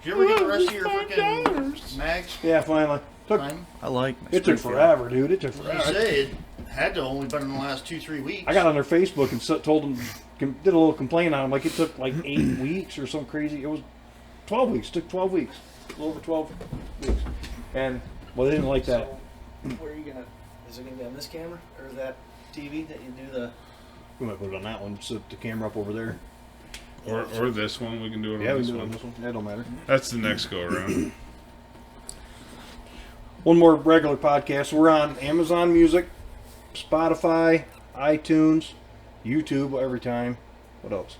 Did you ever get the rest of your freaking mags? Yeah, finally. I like it took forever, dude. It took forever. You say it had to only been in the last 2-3 weeks. I got on their Facebook and told them, did a little complaint on them, like it took like 8 weeks or something crazy. It was 12 weeks. It took 12 weeks. A little over 12 weeks. And, well, they didn't like that. So, where are you gonna? Is it gonna be on this camera or that TV that you do the? We might put it on that one. Set the camera up over there. Or this one. We can do it on Yeah, we this can do it one. on this one. That don't matter. That's the next go around. One more regular podcast. We're on Amazon Music, Spotify, iTunes, YouTube every time. What else?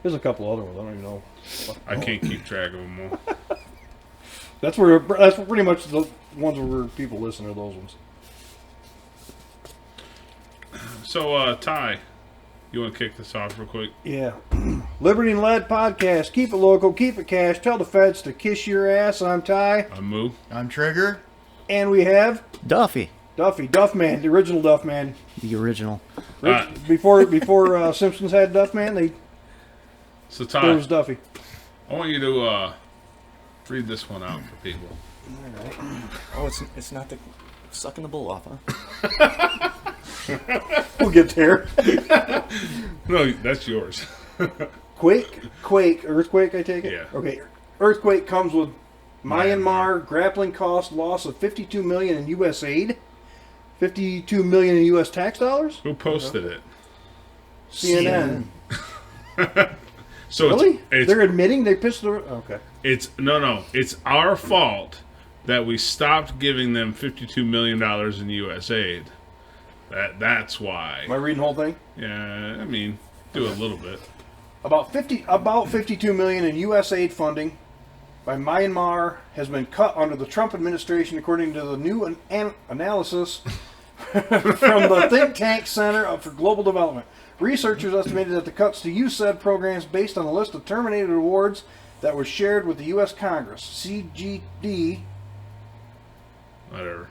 There's a couple other ones. I don't even know. I can't keep track of them all. That's pretty much the ones where people listen to those ones. So, Ty, you want to kick this off real quick? Yeah. Liberty and Lead Podcast. Keep it local, keep it cash. Tell the feds to kiss your ass. I'm Ty. I'm Moo. I'm Trigger. And we have Duffy. Duffman, the original Duffman. The original. Before Simpsons had Duffman, So, there Ty, was Duffy. I want you to read this one out for people. All right. Oh, it's not the sucking the bull off, huh? We'll get there. No, that's yours. Earthquake, I take it? Yeah. Okay. Earthquake comes with Myanmar grappling cost loss of $52 million in U.S. aid, $52 million in U.S. tax dollars. Who posted it? CNN. So Really? It's, They're admitting they pissed the... Okay. It's It's our fault that we stopped giving them $52 million in U.S. aid. That's why. Am I reading the whole thing? Yeah, I mean, do a little bit. About $52 million in U.S. aid funding by Myanmar has been cut under the Trump administration, according to the new analysis from the think tank Center for Global Development. Researchers estimated that the cuts to USAID programs based on a list of terminated awards that was shared with the U.S. Congress. CGD Whatever.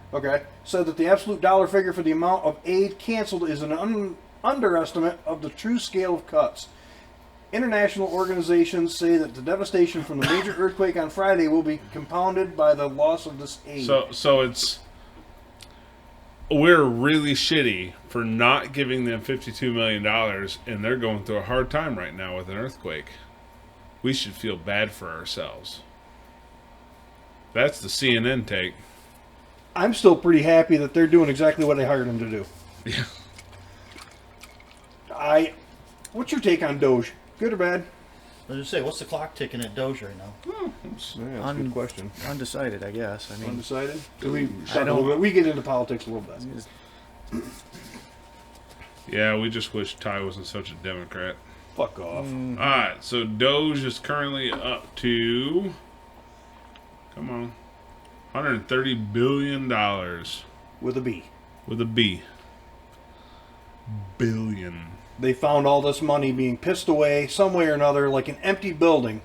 said that the absolute dollar figure for the amount of aid canceled is an underestimate of the true scale of cuts. International organizations say that the devastation from the major earthquake on Friday will be compounded by the loss of this aid. So we're really shitty for not giving them $52 million, and they're going through a hard time right now with an earthquake. We should feel bad for ourselves. That's the CNN take. I'm still pretty happy that they're doing exactly what I hired them to do. Yeah. What's your take on Doge? Good or bad? I was going to say, what's the clock ticking at Doge right now? That's a good question. Undecided, I guess. I mean, Undecided? We get into politics a little bit. Yeah, we just wish Ty wasn't such a Democrat. Fuck off. Alright, so Doge is currently up to... Come on. $130 billion. With a B. With a B. Billion. They found all this money being pissed away some way or another, like an empty building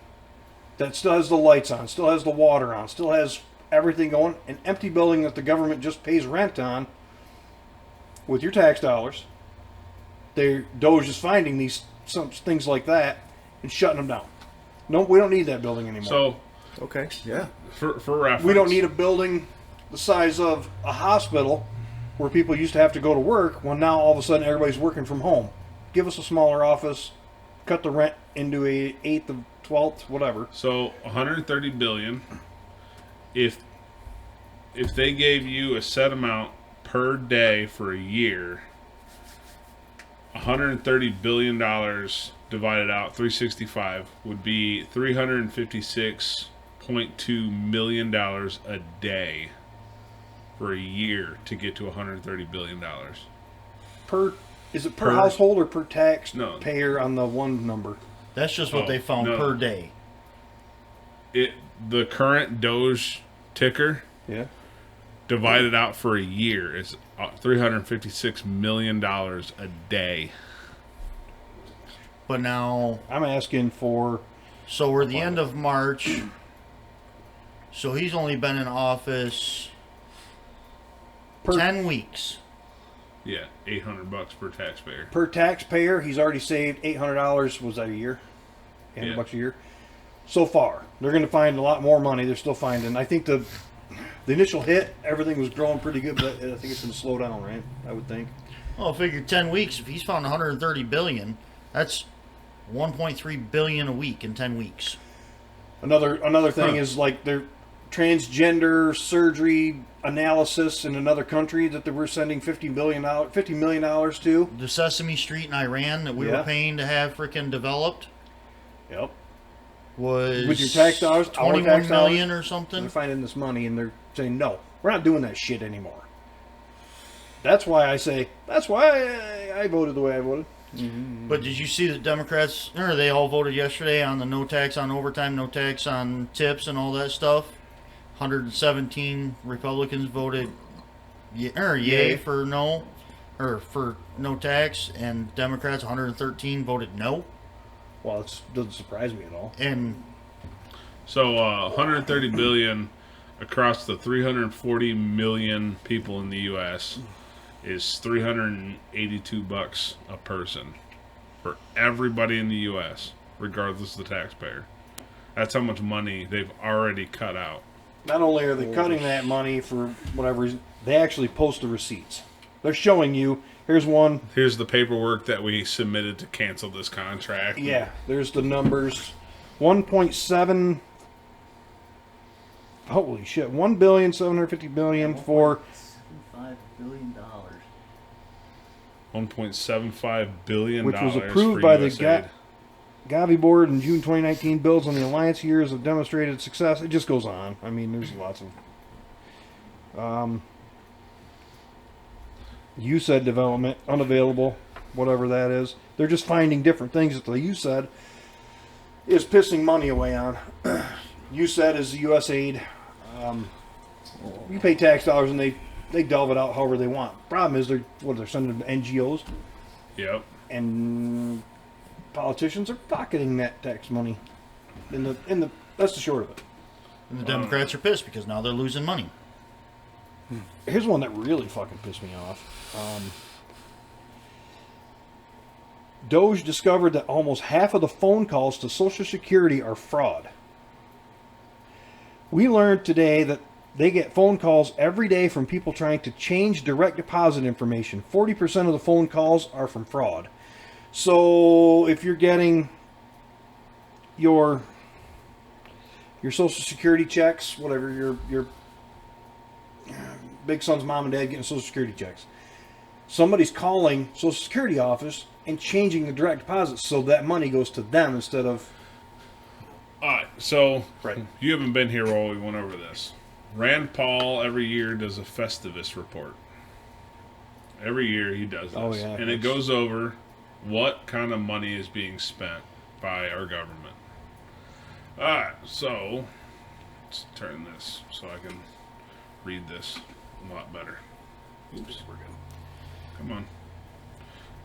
that still has the lights on, still has the water on, still has everything going. An empty building that the government just pays rent on with your tax dollars. Doge is finding some things like that and shutting them down. No, we don't need that building anymore. So, okay, yeah. For reference, we don't need a building the size of a hospital where people used to have to go to work, when now all of a sudden everybody's working from home. Give us a smaller office, cut the rent into a 1/8 of 12th, whatever. So $130 billion. If they gave you a set amount per day for a year, $130 billion divided out 365 would be $356.2 million a day for a year to get to $130 billion. Is it per household or per tax No. payer on the one number? That's just what they found per day. The current Doge ticker, Yeah. divided out for a year, is $356 million a day. But now, I'm asking for... so we're the end of March. So he's only been in office 10 weeks. Yeah, $800 per taxpayer. Per taxpayer, he's already saved $800. Was that a year? $800 a year. So far, they're going to find a lot more money. They're still finding. I think the initial hit, everything was growing pretty good, but I think it's going to slow down, right? I would think. Well, figure 10 weeks. If he's found 130 billion, that's 1.3 billion a week in 10 weeks. Another thing is like their transgender surgery analysis in another country that they were sending $50 million to. The Sesame Street in Iran that we were paying to have freaking developed. Yep. Was with your tax dollars, 21 million or something. They're finding this money and they're saying no, we're not doing that shit anymore. That's why I say that's why I voted the way I voted. Mm-hmm. But did you see that Democrats, or they all voted yesterday on the no tax on overtime, no tax on tips and all that stuff? 117 Republicans voted yay for no, or for no tax, and Democrats 113 voted no. Well, it doesn't surprise me at all. And so 130 billion across the 340 million people in the U.S. is $382 a person for everybody in the U.S., regardless of the taxpayer. That's how much money they've already cut out. Not only are they cutting that money for whatever reason, they actually post the receipts. They're showing you, here's one. Here's the paperwork that we submitted to cancel this contract. Yeah, there's the numbers. 1.7, holy shit, $1.750 billion for $5 billion. $1.75 billion, which was for approved by the USAID. Gavi board in June 2019. Builds on the alliance years of demonstrated success. It just goes on. I mean, there's lots of USAID development unavailable, whatever that is. They're just finding different things that the USAID is pissing money away on. USAID is the USAID. You pay tax dollars and they delve it out however they want. Problem is they're sending it to NGOs. Yep. And politicians are pocketing that tax money. That's the short of it. And the Democrats are pissed because now they're losing money. Here's one that really fucking pissed me off. Doge discovered that almost half of the phone calls to Social Security are fraud. We learned today that they get phone calls every day from people trying to change direct deposit information. 40% of the phone calls are from fraud. So if you're getting your Social Security checks, whatever, your big son's mom and dad getting Social Security checks, somebody's calling Social Security office and changing the direct deposit so that money goes to them instead of... Alright, so Right. You haven't been here while we went over this. Rand Paul every year does a Festivus report. Every year he does this. Oh, yeah, and it goes over what kind of money is being spent by our government. Alright, so let's turn this so I can read this a lot better. Oops, we're good. Come on.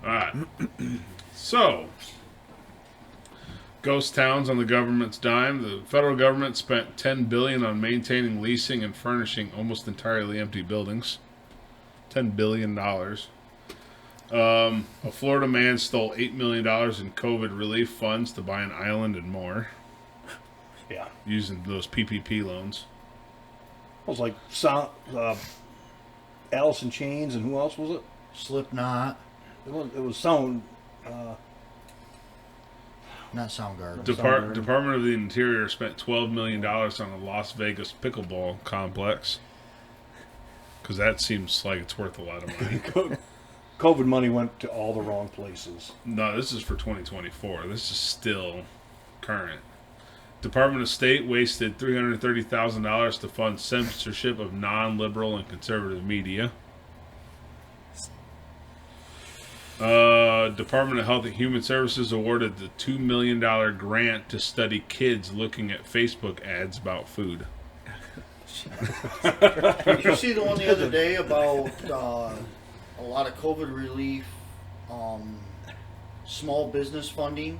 Alright. So, ghost towns on the government's dime. The federal government spent $10 billion on maintaining, leasing, and furnishing almost entirely empty buildings. $10 billion. A Florida man stole $8 million in COVID relief funds to buy an island and more. Yeah. Using those PPP loans. It was like Alice in Chains, and who else was it? Slipknot, It was Sound. not Soundgarden. Department of the Interior spent $12 million on a Las Vegas pickleball complex. Because that seems like it's worth a lot of money. COVID money went to all the wrong places. No, this is for 2024. This is still current. Department of State wasted $330,000 to fund censorship of non-liberal and conservative media. Department of Health and Human Services awarded the $2 million grant to study kids looking at Facebook ads about food. Did you see the one the other day about a lot of COVID relief, small business funding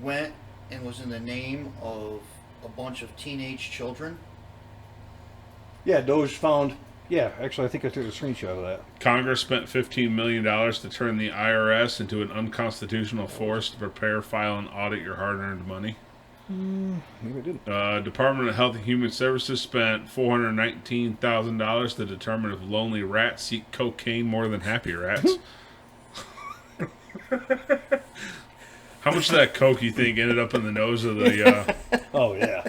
went and was in the name of a bunch of teenage children? Yeah, Doge found... Yeah, actually, I think I took a screenshot of that. Congress spent $15 million to turn the IRS into an unconstitutional force to prepare, file, and audit your hard-earned money. Maybe I didn't. Department of Health and Human Services spent $419,000 to determine if lonely rats seek cocaine more than happy rats. How much of that coke you think ended up in the nose of the? Oh yeah.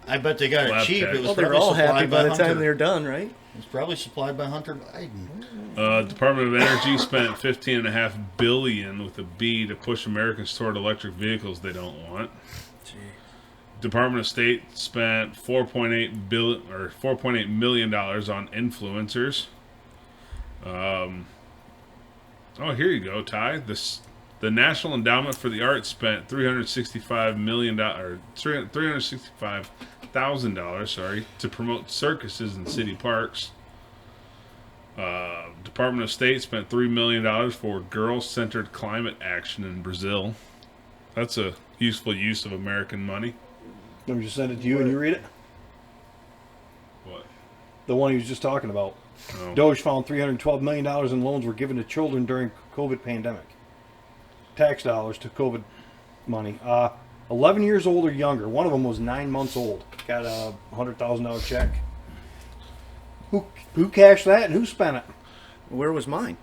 I bet they got it Lab cheap. tech. It was Well, they're probably all happy supplied by the Hunter. time they're done, right? It was probably supplied by Hunter Biden. Department of Energy spent $15.5 billion with a B to push Americans toward electric vehicles they don't want. Department of State spent $4.8 million on influencers. Oh, here you go, Ty. The National Endowment for the Arts spent $365,000, sorry, to promote circuses in city parks. Department of State spent $3 million for girl-centered climate action in Brazil. That's a useful use of American money. Let me just send it to you and you read it. What? The one he was just talking about. Oh. Doge found $312 million in loans were given to children during COVID pandemic. Tax dollars to COVID money. 11 years old or younger. One of them was 9 months old. Got a $100,000 check. Who cashed that and who spent it? Where was mine?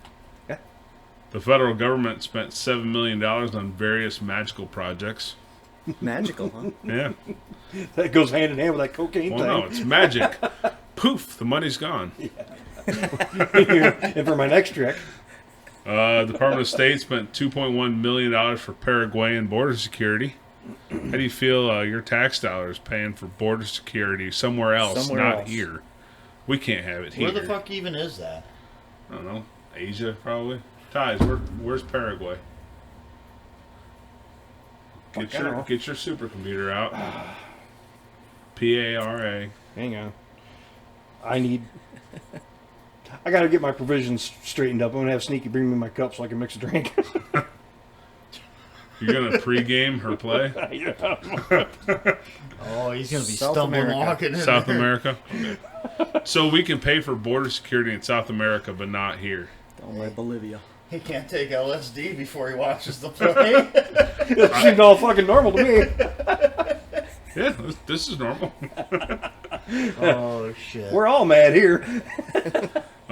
The federal government spent $7 million on various magical projects. Magical, huh? Yeah. That goes hand in hand with that cocaine Well, no, it's magic. Poof, the money's gone. thing. And for my next trick, Department of State spent $2.1 million for Paraguayan border security. How do you feel your tax dollars paying for border security somewhere else, Somewhere not else. here? We can't have it here. Where the fuck even is that? I don't know. Asia, probably. Ties, where's Paraguay? Get I don't know. your supercomputer out. PARA. hang on. I gotta get my provisions straightened up. I'm gonna have Sneaky bring me my cup so I can mix a drink. You're gonna pregame her play? Oh, he's gonna be South stumbling America. walking in South there. America. So we can pay for border security in South America, but not here. Down by Bolivia. He can't take LSD before he watches the play. It seemed all fucking normal to me. Yeah, this is normal. Oh shit! We're all mad here.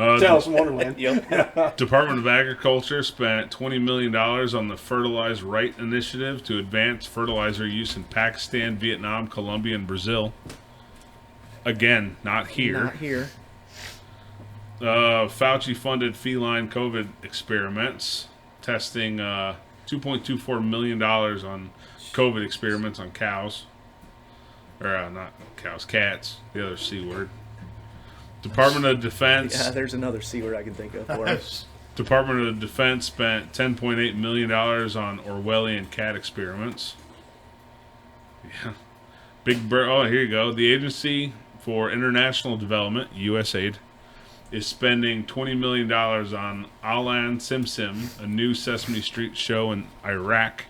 It's Alice in Wonderland. Yep. Department of Agriculture spent $20 million on the Fertilize Right initiative to advance fertilizer use in Pakistan, Vietnam, Colombia, and Brazil. Again, not here. Not here. Fauci funded feline COVID experiments, testing $2.24 million on COVID experiments on cows. Or not cows, cats, the other C word. Department of Defense. Yeah, there's another C word I can think of for it. Department of Defense spent $10.8 million on Orwellian cat experiments. Yeah. Oh, here you go. The Agency for International Development, USAID, is spending $20 million on Alan Sim Sim, a new Sesame Street show in Iraq.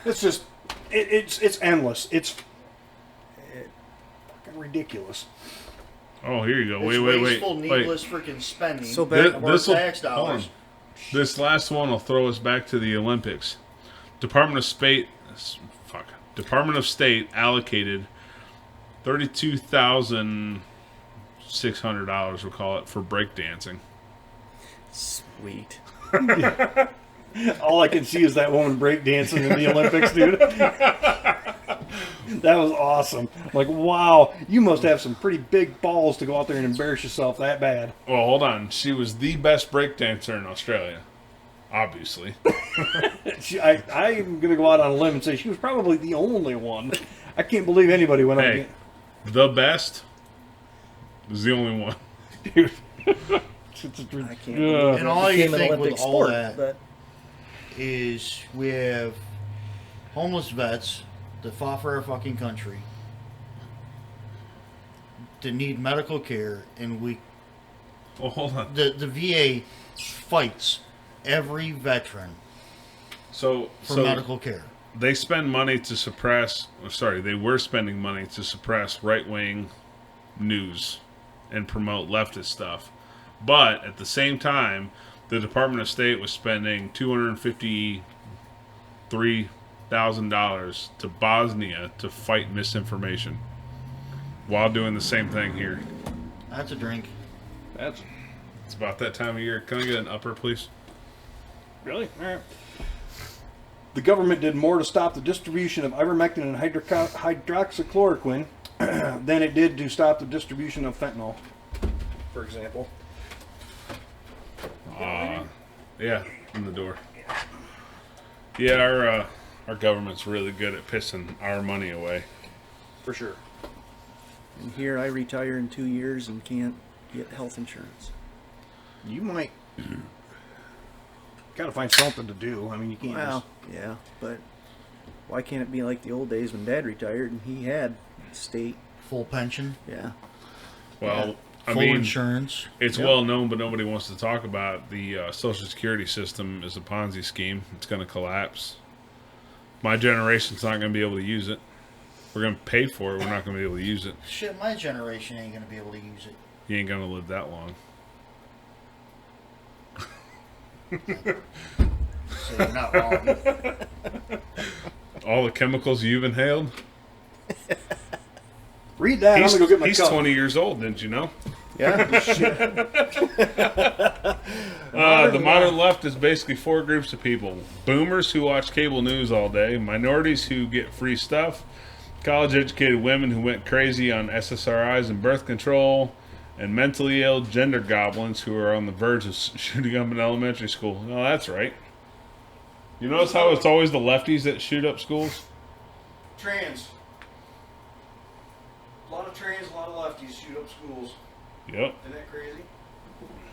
It's just, it's endless. It's fucking ridiculous. Oh, here you go. It's Wait. wasteful, needless freaking spending. So bad. of our This'll- tax hold dollars. on. This last one will throw us back to the Olympics. Department of State allocated $32,600, we'll call it, for breakdancing. Sweet. All I can see is that woman breakdancing in the Olympics, dude. That was awesome. Like, wow, you must have some pretty big balls to go out there and embarrass yourself that bad. Well, hold on. She was the best breakdancer in Australia, obviously. I'm going to go out on a limb and say she was probably the only one. I can't believe anybody went Hey, out. the best was the only one. Dude. I can't believe And all you became an think Olympic with all sport, that but is we have homeless vets that fought for our fucking country that need medical care, and Well, hold on. the VA fights every veteran So for medical care. they spend money to suppress, they were spending money to suppress right-wing news and promote leftist stuff. But at the same time, the Department of State was spending $250 $3,000 to Bosnia to fight misinformation while doing the same thing here. That's a drink. It's about that time of year. Can I get an upper, please? Really? All right. The government did more to stop the distribution of ivermectin and hydroxychloroquine than it did to stop the distribution of fentanyl, for example. Yeah, in the door. Yeah, our government's really good at pissing our money away. For sure. And here I retire in 2 years and can't get health insurance. You might gotta find something to do. I mean, you can't Well, yeah, but why can't it be like the old days when Dad retired and he had state? Full pension, Yeah. Well, I full mean, insurance. it's well known, but nobody wants to talk about the Social Security system is a Ponzi scheme. It's going to collapse. My generation's not going to be able to use it. We're going to pay for it. We're not going to be able to use it. Shit, my generation ain't gonna be able to use it. You ain't going to live that long. So you're not wrong. All the chemicals you've inhaled? read that. I'm gonna go get my He's cup. 20 years old, didn't you know? Yeah. The modern left is basically 4 groups of people. Boomers who watch cable news all day, minorities who get free stuff, college-educated women who went crazy on SSRIs and birth control, and mentally ill gender goblins who are on the verge of shooting up an elementary school. No, that's right. You notice how it's always the lefties that shoot up schools? Trans. A lot of trans, a lot of lefties shoot up schools. Yep. Isn't that crazy?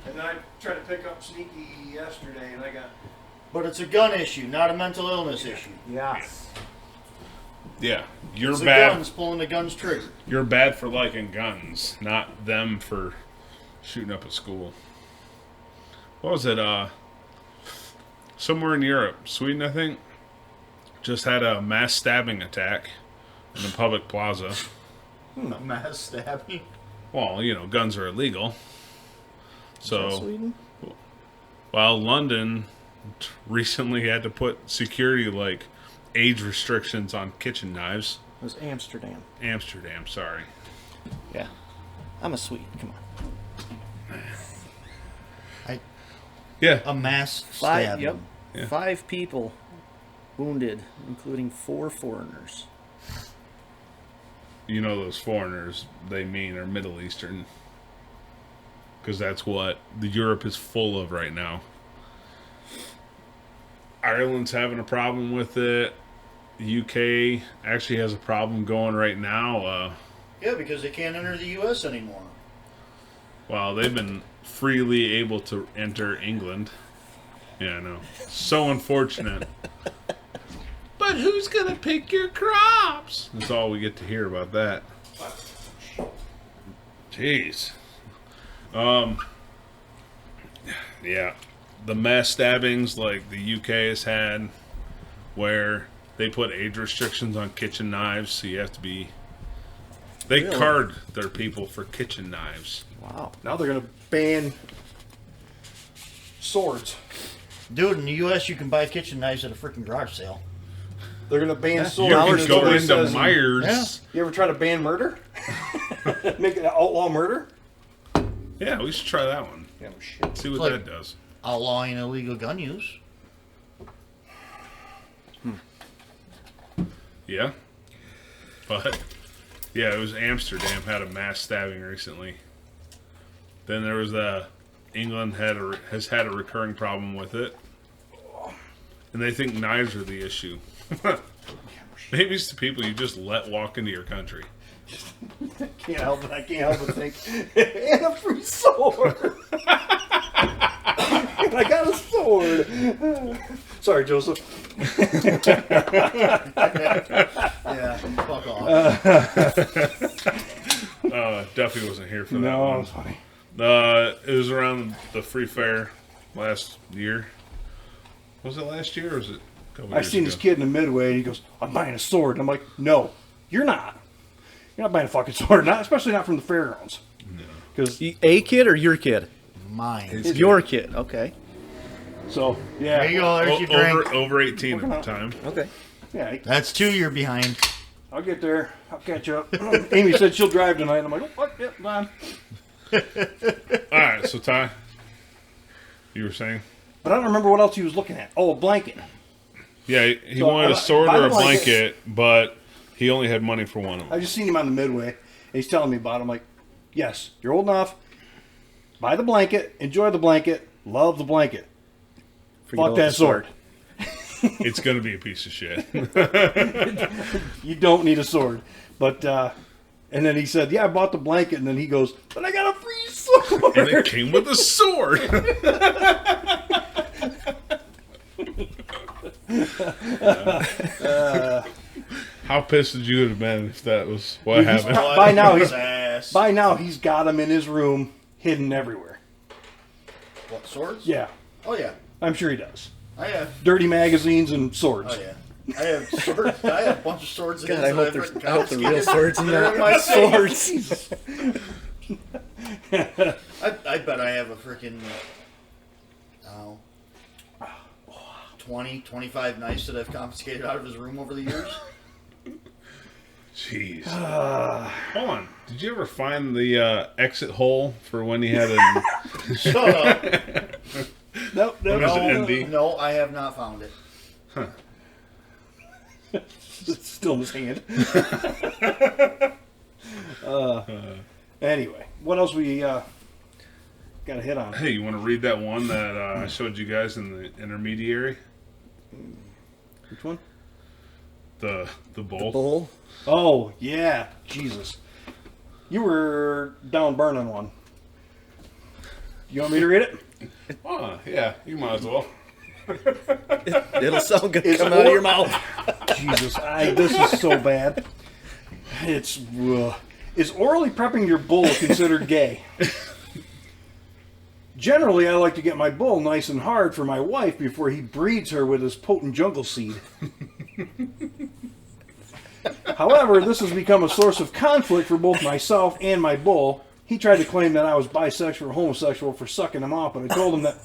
And I tried to pick up Sneaky yesterday, and I got... But it's a gun issue, not a mental illness issue. Yes. Yeah. You're It's the bad. guns pulling the gun's trigger. You're bad for liking guns, not them for shooting up a school. What was it? Somewhere in Europe, Sweden, I think, just had a mass stabbing attack in a public plaza. A mass stabbing. Well, you know, guns are illegal. So, Sweden? while London recently had to put security, like, age restrictions on kitchen knives. It was Amsterdam. Amsterdam, sorry. Yeah. I'm a Swede. Come on. Yeah. A mass Five. stabbing. Yep. Yeah. 5 people wounded, including 4 foreigners. You know those foreigners they mean are Middle Eastern. Because that's what the Europe is full of right now. Ireland's having a problem with it. UK actually has a problem going right now. Yeah, because they can't enter the U.S. anymore. Well, they've been freely able to enter England. Yeah, I know. So unfortunate. But who's going to pick your crops? That's all we get to hear about that. Jeez. Yeah. The mass stabbings like the UK has had where they put age restrictions on kitchen knives, so you have to be... They Really? card their people for kitchen knives. Wow. Now they're going to ban swords. Dude, in the U.S., you can buy kitchen knives at a freaking garage sale. They're going to ban You swords. can That's go what it into says. Myers. Yeah. You ever try to ban murder? Make it outlaw murder? Yeah, we should try that one. Yeah, no shit. See what Like- that does. Outlawing illegal gun use. Yeah. But, yeah, it was Amsterdam had a mass stabbing recently. Then there was England has had a recurring problem with it. And they think knives are the issue. Maybe it's the people you just let walk into your country. I can't help but think. And a free sword. And I got a sword. Sorry, Joseph. Yeah, fuck off. Duffy wasn't here for that No, one. it's funny. It was around the free fair last year. Was it last year or was it a couple I years seen ago? this kid in the midway, and he goes, "I'm buying a sword." And I'm like, "No, you're not. You're not buying a fucking sword. Not especially not from the fairgrounds. Because A kid or your kid? Mine. Your kid. Okay. So yeah, There you go. There's your drink. Over 18 at the time. Okay. yeah. That's 2 you're behind. I'll get there. I'll catch up. Amy said she'll drive tonight. I'm like, oh fuck, yeah, fine. All right, so Ty, you were saying? But I don't remember what else he was looking at. Oh, a blanket. Yeah, he So, wanted a sword by or the a blanket, but he only had money for one of I them. just seen him on the Midway, and he's telling me about it. I'm like, yes, you're old enough. Buy the blanket. Enjoy the blanket. Love the blanket. Forget Fuck about that the sword. It's going to be a piece of shit. You don't need a sword. But, and then he said, yeah, I bought the blanket. And then he goes, but I got a free sword. And it came with a sword. How pissed would you have been if that was what happened? By now, His ass. By now, he's got them in his room, hidden everywhere. What, swords? Yeah, Oh, yeah. I'm sure he does. I have. Dirty magazines and swords. Oh, yeah. I have swords. I have a bunch of swords in God, this I that hope I've there's written I hope the real confiscated. swords in They're there. in my Swords. I bet I have a freaking 20, 25 knives that I've confiscated out of his room over the years. Jeez. Hold on. Did you ever find the exit hole for when he had a... Shut up. Nope, What is it, ND? No, I have not found it. It's still in his hand. Anyway, what else we got to hit on? Hey, you want to read that one that I showed you guys in the intermediary? Which one? The bowl? Bowl. Oh, yeah. Jesus. You were down burning one. You want me to read it? Oh, yeah, you might as well. It'll sound good It's coming out of your mouth. Jesus, this is so bad. It's is orally prepping your bull considered gay? Generally, I like to get my bull nice and hard for my wife before he breeds her with his potent jungle seed. However, this has become a source of conflict for both myself and my bull. He tried to claim that I was bisexual or homosexual for sucking him off, but I told him that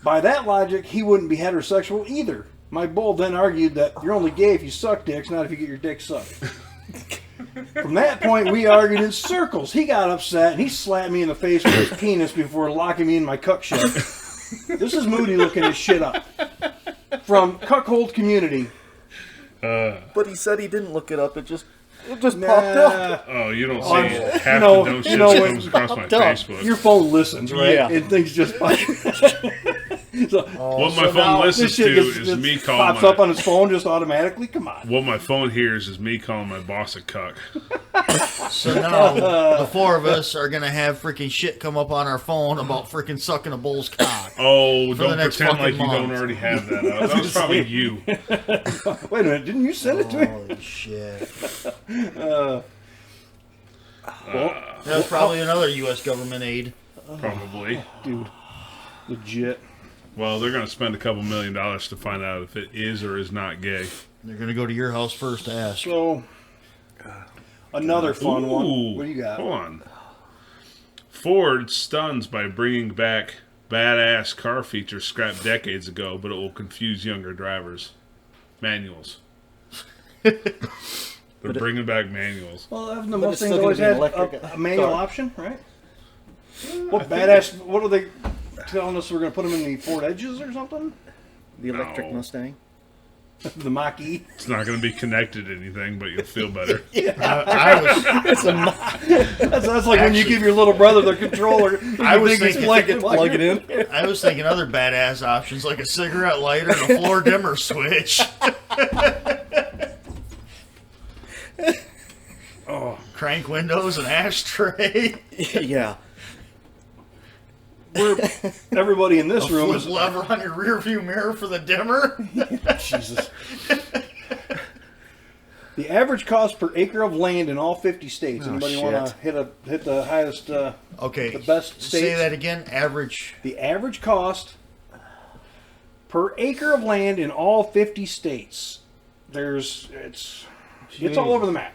by that logic, he wouldn't be heterosexual either. My bull then argued that you're only gay if you suck dicks, not if you get your dick sucked. From that point, we argued in circles. He got upset, and he slapped me in the face with his penis before locking me in my cuck shed. This is Moody looking his shit up. From Cuckold Community. But he said he didn't look it up. It just popped up. Oh, you don't see I'm- half you know- the dumb shit you know that what- comes across my popped up. Facebook. Your phone listens, right? Yeah. And things just pop. So, What my so phone now listens this to shit is me calling pops up on his phone just automatically. Come on. What my phone hears is me calling my boss a cuck. So now the four of us are gonna have freaking shit come up on our phone about freaking sucking a bull's cock. Oh, the don't next pretend like fucking you don't month. already have that up. That was probably you. Wait a minute, didn't you send it to me? Holy shit! Well, That's probably another U.S. government aid. Probably. dude, legit. Well, they're going to spend a couple $1 million to find out if it is or is not gay. They're gonna go to your house first to ask. So, another fun one. Ooh, What do you got? Hold on. Ford stuns by bringing back badass car features scrapped decades ago, but it will confuse younger drivers. Manuals. They're bringing back manuals. Well, haven't the But it's Mustangs still always gonna be had an electric a manual car. option, right? What badass? What are they telling us? We're going to put them in the Ford Edges or something? The electric No. Mustang. The Mach-E? It's not going to be connected to anything, but you'll feel better. I was That's like when you give your little brother the controller. I was think he's thinking- playing- Plug it in. I was thinking other badass options like a cigarette lighter and a floor dimmer switch. Crank windows and ashtray. Yeah. Everybody in this room Flip is lever on your rear view mirror for the dimmer. Jesus. The average cost per acre of land in all 50 states. Oh, Anybody shit. want to hit the highest? Okay. The best Say states? that again. Average. The average cost per acre of land in all 50 states. It's all over the map.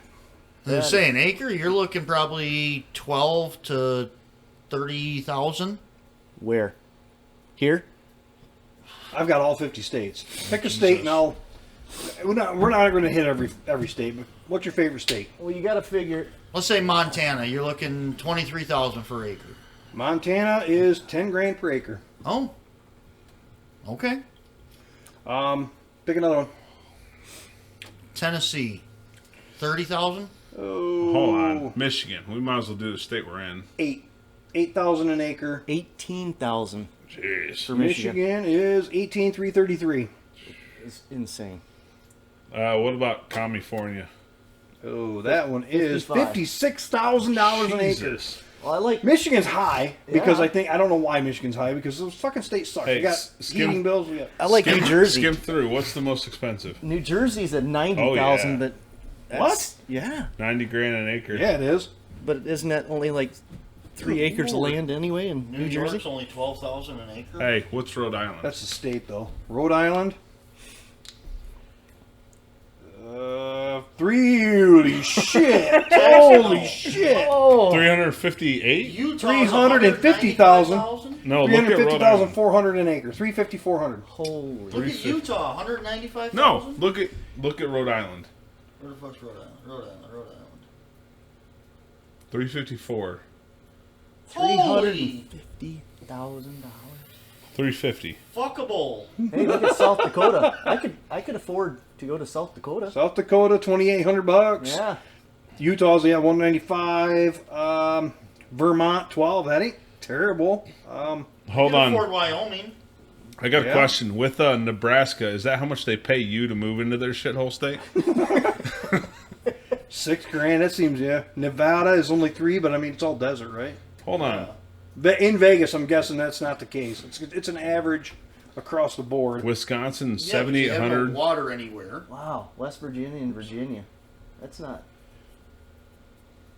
Say an acre. You're looking probably 12 to 30,000. Where? Here? I've got all 50 states. Pick a state, and I'll. We're not going to hit every state. But what's your favorite state? Well, you got to figure. Let's say Montana. You're looking 23,000 per acre. Montana is 10 grand per acre. Oh. Okay. Pick another one. Tennessee. 30,000. Oh, Hold on. Michigan. We might as well do the state we're in. 8,000 an acre. 18,000 Jeez. for Michigan. Michigan is 18,333. It's insane. What about California? Oh, that one is 55. $56,000 an acre. Jesus. Well, I like. Michigan's high because Yeah. I don't know why Michigan's high because those fucking states suck. Hey, We got skim- heating bills. We got I like New Jersey. Skim through. What's the most expensive? New Jersey's at 90,000, Oh, yeah. but What? that's, Yeah, 90 grand an acre. yeah, it is. but isn't that only like 3 acres of land anyway in New Jersey? York's only 12,000 an acre. Hey, what's Rhode Island? That's the state though. Rhode Island. Holy shit! Holy shit! Oh, 358? Utah's 350,000. 195,000? No, look at Rhode 350,000, Island. 400 an acre. 350, 400. holy! Look at Utah, 195,000. No, look at Rhode Island. Where the fuck's Rhode Island? Rhode Island. 354. Holy $350,000. 350. fuckable. Hey, look at South Dakota. I could afford to go to South Dakota. South Dakota, $2,800. Yeah, Utah's 195. Vermont, 12. That ain't terrible. Hold You can on. afford Wyoming. I got a Yeah. question. With Nebraska, is that how much they pay you to move into their shithole state? $6,000. That seems Nevada is only 3, but I mean it's all desert, right? Hold on. But in Vegas, I'm guessing that's not the case. It's an average across the board. Wisconsin, Yeah, but you have no 7,800. water anywhere. wow. West Virginia and Virginia. That's not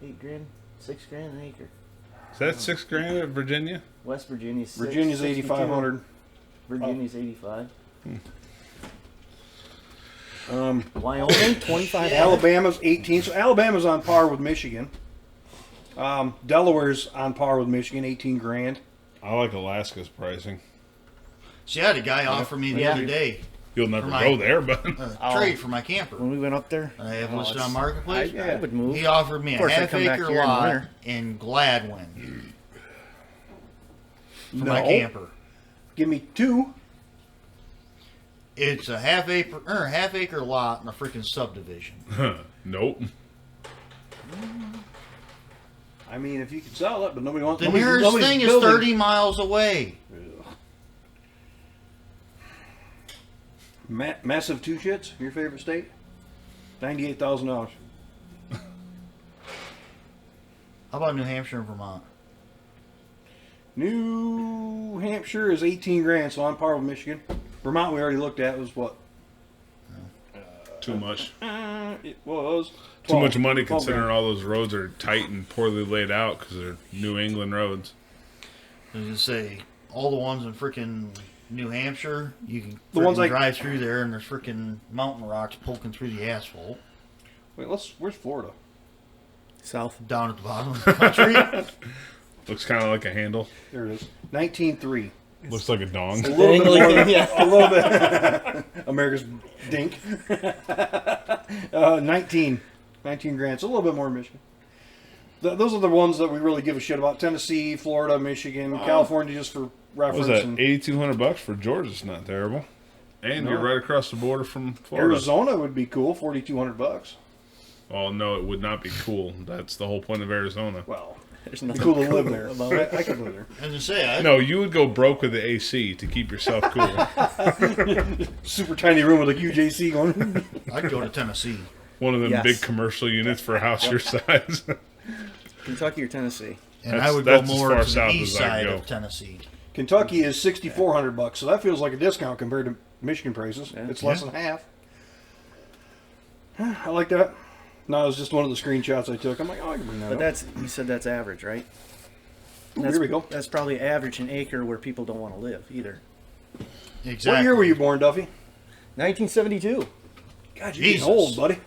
$8,000, $6,000 an acre. Is that 6 grand at Virginia? West Virginia's six, Virginia's 62. 8,500. Virginia's 85. Wyoming 25. Alabama's 18. So Alabama's on par with Michigan. Delaware's on par with Michigan, 18 grand. I like Alaska's pricing. See, I had a guy offer me the Yeah. other day You'll never For my- go there, but a trade for my camper. When we went up there, I have oh, listed it's- on Marketplace. I would move. He offered me Of a course, I'd half come back acre here in the lot winter. in Gladwin for No. my camper. Give me 2. It's a half acre lot in a freaking subdivision. nope. I mean, if you could sell it, but nobody wants. The nobody's- nearest nobody's thing is building. 30 miles away. Massive 2 shits. Your favorite state? $98,000. How about New Hampshire and Vermont? New Hampshire is 18 grand, so on par with Michigan. Vermont, we already looked at, was what? Too much. It was Too 12 much money 12 considering grand. all those roads are tight and poorly laid out because they're New England roads. I was gonna say all the ones in freaking New Hampshire, you can The ones frickin' like- drive through there, and there's freaking mountain rocks poking through the asphalt Wait, where's Florida? South. down at the bottom of the country. Looks kind of like a handle. There it is. 19.3. Looks like a dong. A little bit more than, yeah. a little bit. America's dink. 19 grand. It's a little bit more Michigan. Those are the ones that we really give a shit about. Tennessee, Florida, Michigan, California, just for What reference. was that? and $8,200 for Georgia's not terrible. And No. you're right across the border from Florida. Arizona would be cool. $4,200. Oh no, it would not be cool. That's the whole point of Arizona. Well, There's it'd nothing be cool to live there. about it. I could live there. As I say, No, you would go broke with the AC to keep yourself cool. Super tiny room with a UJC going. I'd go to Tennessee. One of them Yes. big commercial units for a house your size. Kentucky or Tennessee. And That's- I would go that's as more far to the south east as I side go. of Tennessee. Kentucky is $6,400, so that feels like a discount compared to Michigan prices. Yeah. It's less than half. I like that. No, it was just one of the screenshots I took. I'm like, oh, I can bring that But up. that's you said that's average, right? Ooh, That's, here we go. That's probably average an acre where people don't want to live either. Exactly. What year were you born, Duffy? 1972. God, you're Jesus. getting old, buddy.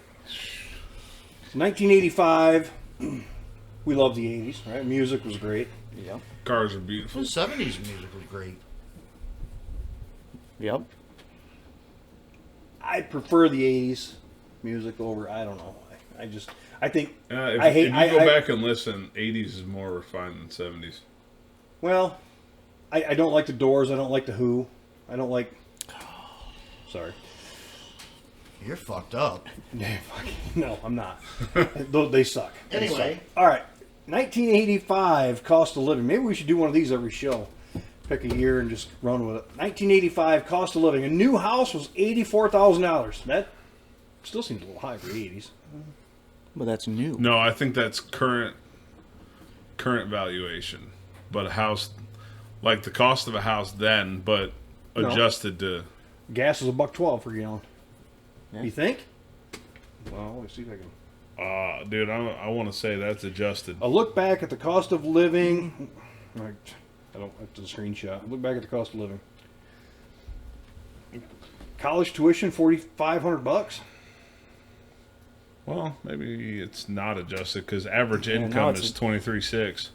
1985. We love the 80s, right? Music was great. Yeah. Cars are The beautiful. 70s music was great. Yep. I prefer the 80s music over, I don't know. I think, If, I hate, if you go back and listen, 80s is more refined than 70s. well, I don't like the Doors. I don't like the Who. I don't like, sorry. You're fucked up. No, I'm not. They suck. They Anyway. suck. All right. 1985 cost of living. Maybe we should do one of these every show. Pick a year and just run with it. 1985 cost of living. A new house was $84,000. That still seems a little high for the 80s. But that's new. No, I think that's current valuation. But a house, like the cost of a house then, but adjusted to. Gas is $1.12 per gallon. Yeah. You think? Well, let's see if I can. Dude, I want to say that's adjusted. A look back at the cost of living. I don't have to screenshot. Look back at the cost of living. College tuition $4,500. Well, maybe it's not adjusted because average now income it's is 23.6.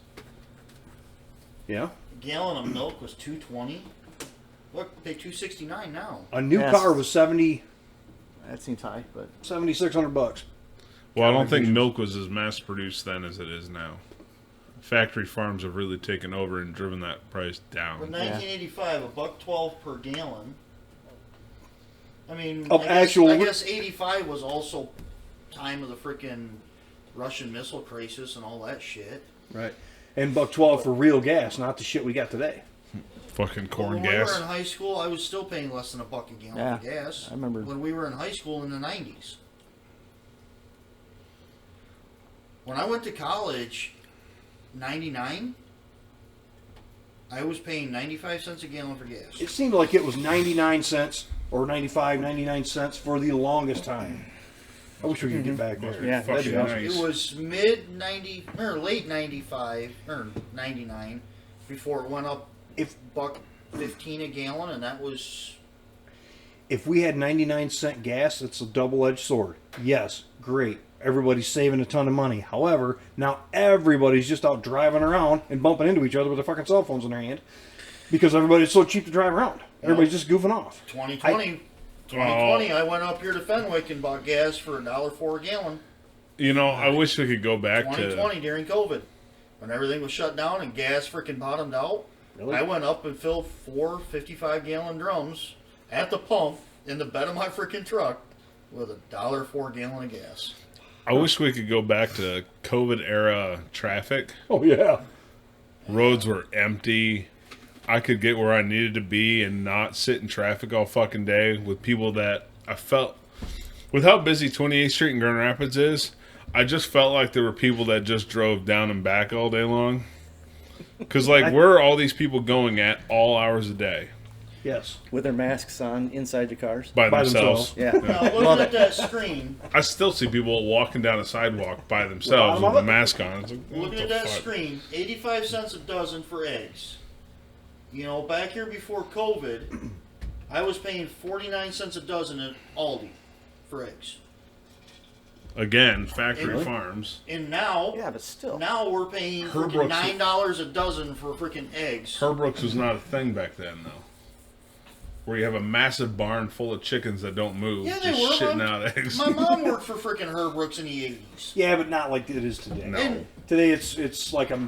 Yeah. A gallon of milk was $2.20. Look, pay $2.69 now. A new Yes. car was That seems high, but $7,600. Well, I don't think milk was as mass produced then as it is now. Factory farms have really taken over and driven that price But down. 1985, $1.12 per gallon. I mean, Of I actual- guess 85 was also time of the freaking Russian missile crisis and all that shit. Right. And $1.12 for real gas, not the shit we got today. Fucking corn when we were gas. in high school, I was still paying less than $1 a gallon Yeah, for gas. I remember. When we were in high school in the 90s. When I went to college, 99, I was paying 95 cents a gallon for gas. It seemed like it was 99 cents or 95, 99 cents for the longest time. I wish we could get back there. Yeah, That'd be fucking awesome. nice. It was mid 90 or late 95 or 99 before it went up If $1.15 a gallon, and that was if we had 99-cent gas, it's a double-edged sword. Yes, great. Everybody's saving a ton of money. However, now everybody's just out driving around and bumping into each other with their fucking cell phones in their hand because everybody's so cheap to drive around. Everybody's just goofing off. 2020. 2020, I went up here to Fenwick and bought gas for $1.04 a gallon. You know, I wish we could go back 2020 during COVID, when everything was shut down and gas freaking bottomed out. Really? I went up and filled 4 55-gallon drums at the pump in the bed of my freaking truck with $1.04 a gallon of gas. I wish we could go back to COVID era traffic. Oh, yeah. Roads were empty. I could get where I needed to be and not sit in traffic all fucking day with people that I felt. With how busy 28th Street in Grand Rapids is, I just felt like there were people that just drove down and back all day long. Because, like, where are all these people going at all hours a day? Yes. with their masks on inside the cars. By By themselves. Yeah. Now, looking at that screen, I still see people walking down a sidewalk by themselves Well, with a mask on. It's like, what looking the at that fuck? screen, 85 cents a dozen for eggs. You know, back here before COVID, I was paying 49 cents a dozen at Aldi for eggs. Again, factory Really? farms. And now, Yeah, but still. now we're paying Herb freaking Brooks- $9 a dozen for freaking eggs. Herbrooks was not a thing back then, though. Where you have a massive barn full of chickens that don't move, Yeah, they just were. shitting out eggs. My mom worked for freaking Herb Brooks in the 80s. Yeah, but not like it is today. No. And Today it's like a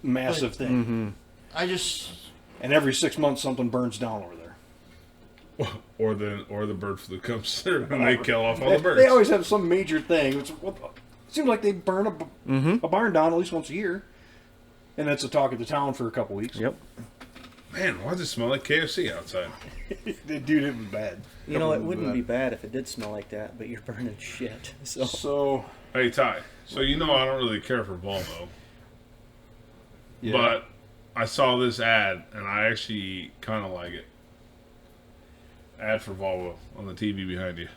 massive thing, I just, and every 6 months something burns down over there. or the bird flu comes through and they kill off all the birds. They always have some major thing. It seems like they burn a barn down at least once a year, and that's the talk of the town for a couple weeks. Yep. Man, why does it smell like KFC outside? Dude, it was bad. You know, it wouldn't be bad if it did smell like that, but you're burning shit. So So, Hey, Ty. So you know I don't really care for Volvo, yeah. but I saw this ad and I actually kind of like it. Ad for Volvo on the TV behind you.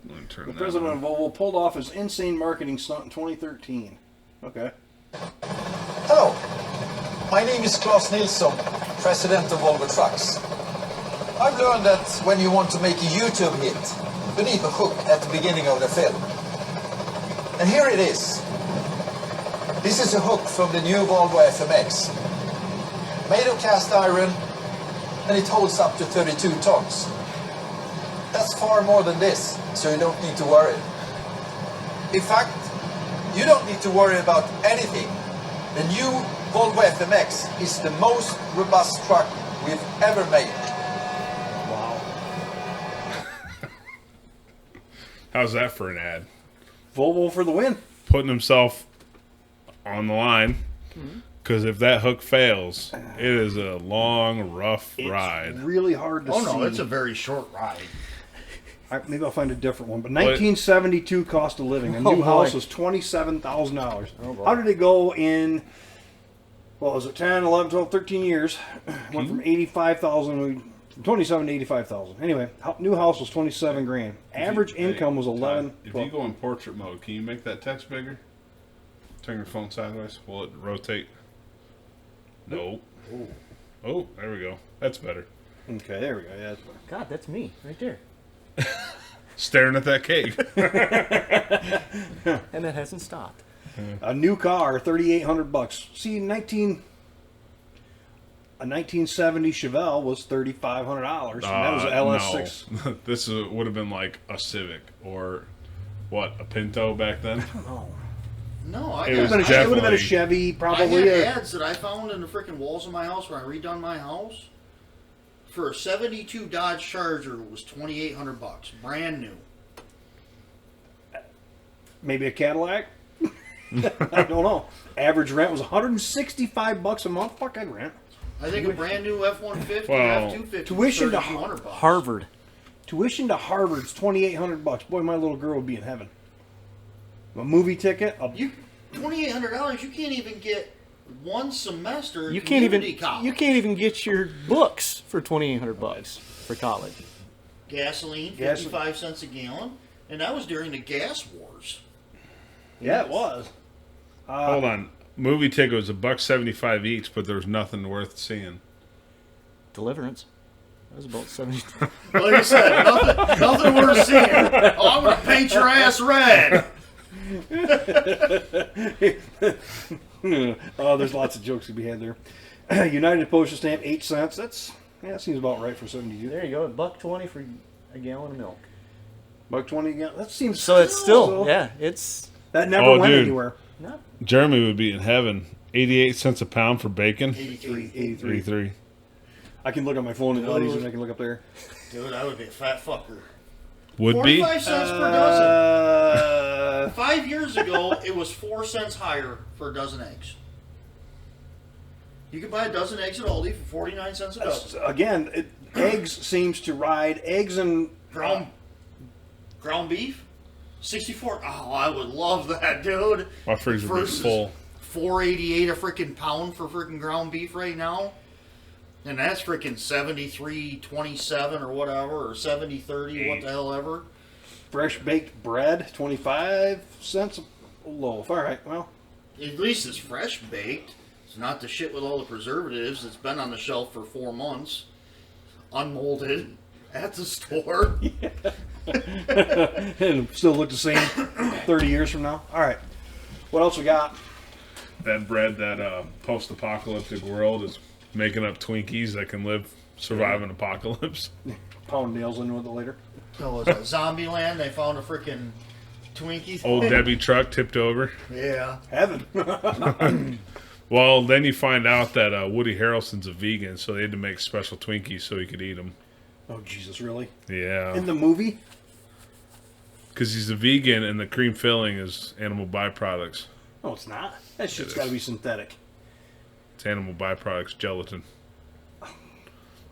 Let me turn The that president on. of Volvo pulled off his insane marketing stunt in 2013. Okay. Hello, my name is Claes Nilsson, president of Volvo Trucks. I've learned that when you want to make a YouTube hit, you need a hook at the beginning of the film. And here it is. This is a hook from the new Volvo FMX. Made of cast iron, and it holds up to 32 tons. That's far more than this, so you don't need to worry. In fact, you don't need to worry about anything. The new Volvo FMX is the most robust truck we've ever made. Wow. How's that for an ad? Volvo for the win. Putting himself on the line. Because if that hook fails, it is a long, rough ride. It's really hard to see. Oh no, it's a very short ride. Maybe I'll find a different one. But 1972 cost of living. A new house was $27,000. How did it go in, what was it, 10, 11, 12, 13 years? Went from 85,000, from 27 to 85,000. Anyway, new house was 27 grand. Average income was 11. If you go in portrait mode, can you make that text bigger? Turn your phone sideways. Will it rotate? No. Oh, there we go. That's better. Okay, there we go. Yeah, that's better. God, that's me right there. Staring at that cake. And it hasn't stopped. A new car, $3,800. See, a 1970 Chevelle was $3,500, and that was an LS6. No. This would have been like a Civic or what, a Pinto back then. Oh. No, It It was would have been a definitely- Chevy, I probably. had ads that I found in the freaking walls of my house when I redone my house. For a 72 Dodge Charger was $2,800, brand new. Maybe a Cadillac. I don't know. Average rent was $165 a month. Fuck, I'd rent. I think a brand new F-150, Well, F-250, tuition to $3,200. Harvard. Tuition to Harvard's $2,800. Boy, my little girl would be in heaven. A movie ticket. You $2,800. You can't even get one semester. You can't even college. get your books for $2,800 for college. Gasoline, 55 cents a gallon, and that was during the gas wars. Yeah, it was. Hold on. Movie ticket was $1.75 each, but there was nothing worth seeing. Deliverance. That was about 70. Like I said, nothing worth seeing. Oh, I'm gonna paint your ass red. Oh, there's lots of jokes to be had there. United Postal Stamp, 8 cents. That seems about right for 72. There you go. $1.20 for a gallon of milk. $1.20 again. That seems So it's still, yeah, it's That never went dude. anywhere. not. Jeremy would be in heaven. 88 cents a pound for bacon. 83. 83. 83. I can look on my phone and I can look up there. Dude, I would be a fat fucker. Would be. 45 cents per dozen. 5 years ago, it was 4 cents higher for a dozen eggs. You could buy a dozen eggs at Aldi for 49 cents a dozen. Again, eggs seems to ride. Eggs and Ground beef, 64. Oh, I would love that, dude. My freezer would be Versus full. $4.88 a freaking pound for freaking ground beef right now. And that's freaking 73.27 or whatever, or 70.30, what the hell ever. fresh baked bread, 25 cents a loaf. All right, well, At least it's fresh baked. It's not the shit with all the preservatives. It's been on the shelf for 4 months, unmolded at the store. and still look the same 30 years from now. All right, what else we got? That bread, that post-apocalyptic world is making up Twinkies that can survive an apocalypse. Pound nails into it later. So was that Zombieland? They found a freaking Twinkie. Old Debbie truck tipped over. Yeah. Heaven. Well, then you find out that Woody Harrelson's a vegan, so they had to make special Twinkies so he could eat them. Oh, Jesus, really? Yeah. In the movie? Because he's a vegan and the cream filling is animal byproducts. No, it's not. That shit's is. got to be synthetic. It's animal byproducts, gelatin.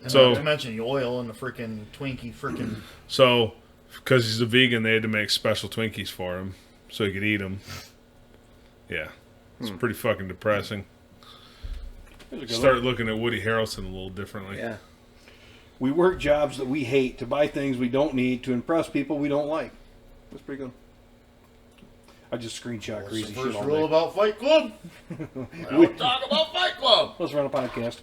And So- not to mention the oil in the freaking Twinkie freaking. So, because he's a vegan, they had to make special Twinkies for him so he could eat them. Yeah. It's pretty fucking depressing. Start looking at Woody Harrelson a little differently. Yeah. We work jobs that we hate to buy things we don't need to impress people we don't like. That's pretty good. I just screenshot What's crazy the shit first all rule day. about Fight Club? I don't talk about Fight Club. Let's run a podcast.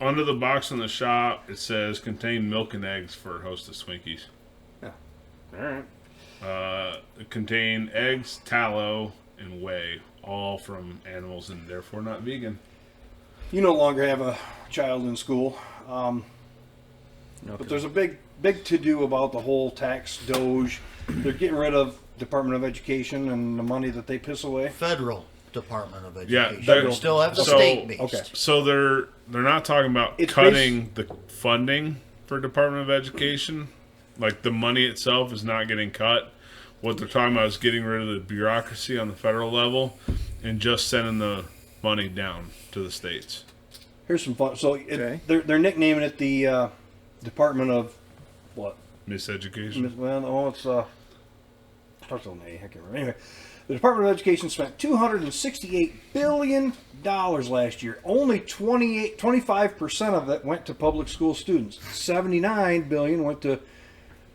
Under the box in the shop, it says contain milk and eggs for Hostess Twinkies. All right. Contain eggs, tallow, and whey, all from animals and therefore not vegan. You no longer have a child in school. But there's a big to do about the whole tax doge. They're getting rid of Department of Education and the money that they piss away. Federal Department of Yeah, Education. they're- We still have the so- state-based. Okay. So they're not talking about It's cutting the funding for Department of Education. Like the money itself is not getting cut. What they're talking about is getting rid of the bureaucracy on the federal level and just sending the money down to the states. Here's some fun. So Okay. they're nicknaming it the Department of what? Miseducation. Well, no, it's starts with an A. I can't remember. Anyway, the Department of Education spent $268 billion last year. Only 25% of it went to public school students. $79 billion went to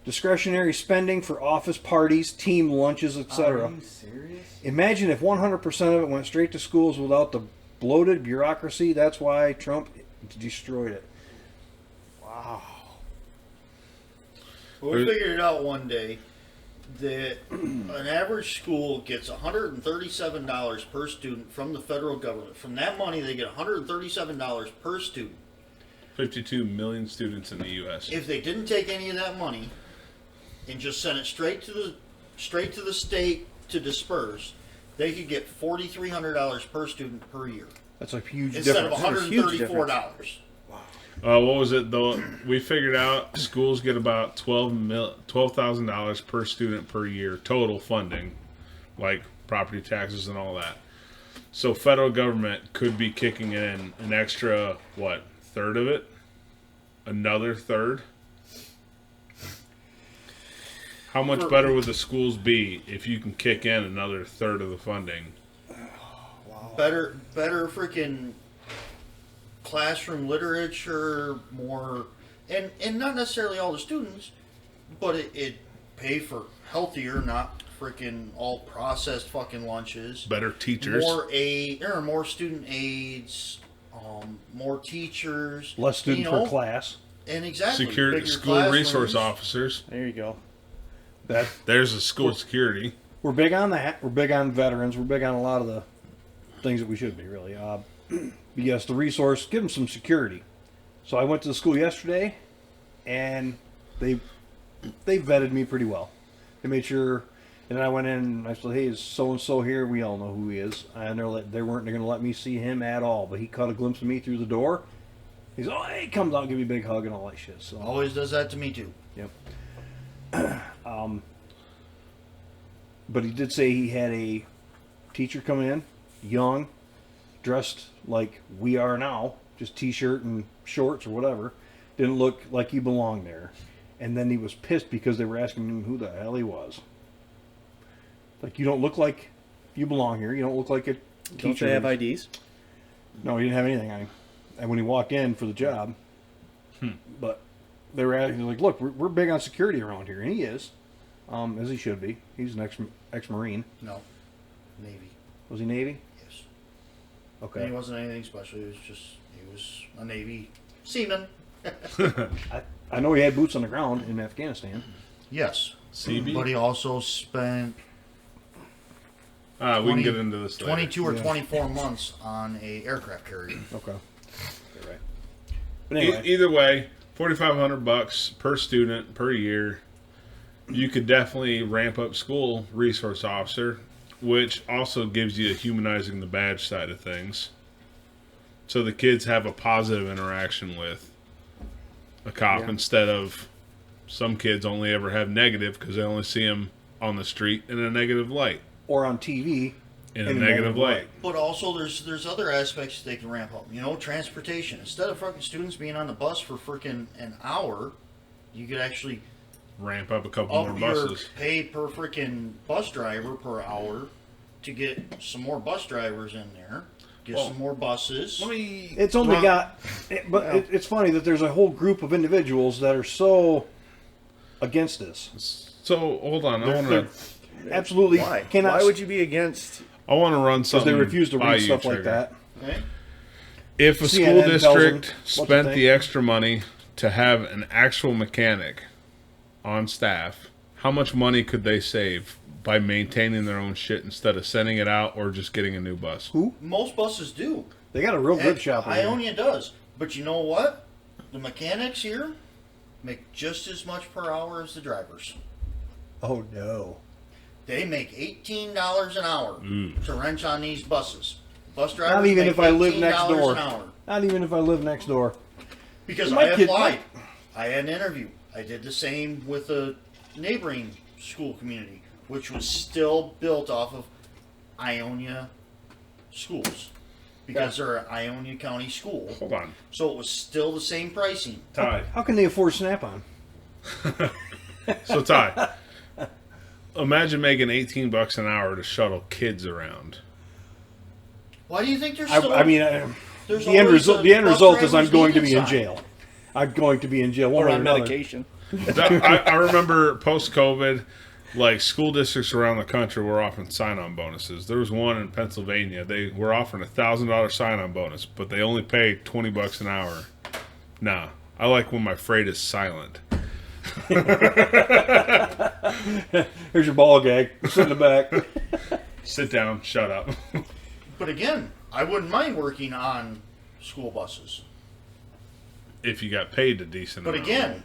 discretionary spending for office parties, team lunches, etc. Are you serious? Imagine if 100% of it went straight to schools without the bloated bureaucracy. That's why Trump destroyed it. Wow. Well, we figured it out one day that an average school gets $137 per student from the federal government. From that money, they get $137 per student. 52 million students in the U.S. If they didn't take any of that money and just sent it straight to the state to disperse, they could get $4,300 per student per year That's a huge instead of difference. $134. What was it though? We figured out schools get about $12,000 per student per year total funding, like property taxes and all that. So federal government could be kicking in an extra third of it, another third. How much better would the schools be if you can kick in another third of the funding? Better freaking classroom literature, more, and not necessarily all the students, but it pay for healthier, not freaking all processed fucking lunches. Better teachers. More student aides, more teachers, Less students per class. and exactly Security, bigger school resource classrooms. officers. There you go. That There's a school security. we're big on that. We're big on veterans. We're big on a lot of the things that we should be really. Yes, the resource, give them some security. So I went to the school yesterday, and they vetted me pretty well. They made sure, and then I went in and I said, "Hey, is so and so here? We all know who he is." And they weren't going to let me see him at all, but he caught a glimpse of me through the door. He's he comes out, give me a big hug and all that shit. So Always does that to me too. yep. But he did say he had a teacher come in, young, dressed like we are now, just t-shirt and shorts or whatever. Didn't look like he belonged there. And then he was pissed because they were asking him who the hell he was. Like, you don't look like you belong here. You don't look like a teacher. Don't they have IDs? No, he didn't have anything on him. And when he walked in for the job, but they were asking, like, look, we're big on security around here. And he is, as he should be. He's an ex-Marine. No, Navy. Was he Navy? Yes. Okay. He wasn't anything special. He was a Navy seaman. I know he had boots on the ground in Afghanistan. Yes. CB? But he also spent We can 20 get into this later. 22 or Yeah. 24 months on a aircraft carrier. Okay. You're right. But anyway, Either way, $4,500 per student per year. You could definitely ramp up school resource officer, which also gives you a humanizing the badge side of things. So the kids have a positive interaction with a cop instead of some kids only ever have negative because they only see him on the street in a negative light. or on TV. In a negative light. But also, there's other aspects they can ramp up. You know, transportation. Instead of fucking students being on the bus for freaking an hour, you could actually Ramp up a couple up more your buses. pay per freaking bus driver per hour to get some more bus drivers in there. Get some more buses. It's only it's funny that there's a whole group of individuals that are so against this. So hold on, I want to Absolutely Why? cannot. Why would you be against? run Because something they refuse to by read you, stuff like Trigger. that. Okay? If a CNN school tells them district what to spent think. the extra money to have an actual mechanic on staff, how much money could they save by maintaining their own shit instead of sending it out or just getting a new bus? Most buses do. They got a real good Heck, shop. in there. Ionia does. But you know what? the mechanics here make just as much per hour as the drivers. Oh no. They make $18 an hour to wrench on these buses. Bus drivers Not even make if I live next $18 door. an hour. Not even if I live next door. Because My I kid- applied. I had an interview. I did the same with a neighboring school community, which was still built off of Ionia schools. Because they're an Ionia County school. Hold on. So it was still the same pricing. Ty. How can they afford Snap-on? So, Ty, imagine making $18 an hour to shuttle kids around. Why do you think they're still... I mean, there's the end always result. a The end bus result is I'm driver's going to be in needed sign. jail. I'm going to be in jail one Or way or on another. medication. I remember post-COVID, like school districts around the country were offering sign-on bonuses. There was one in Pennsylvania. They were offering $1,000 sign-on bonus, but they only pay $20 an hour. Nah, I like when my freight is silent. Here's your ball gag. Sit in the back. Sit down, shut up. But again, I wouldn't mind working on school buses. If you got paid a decent But amount. again,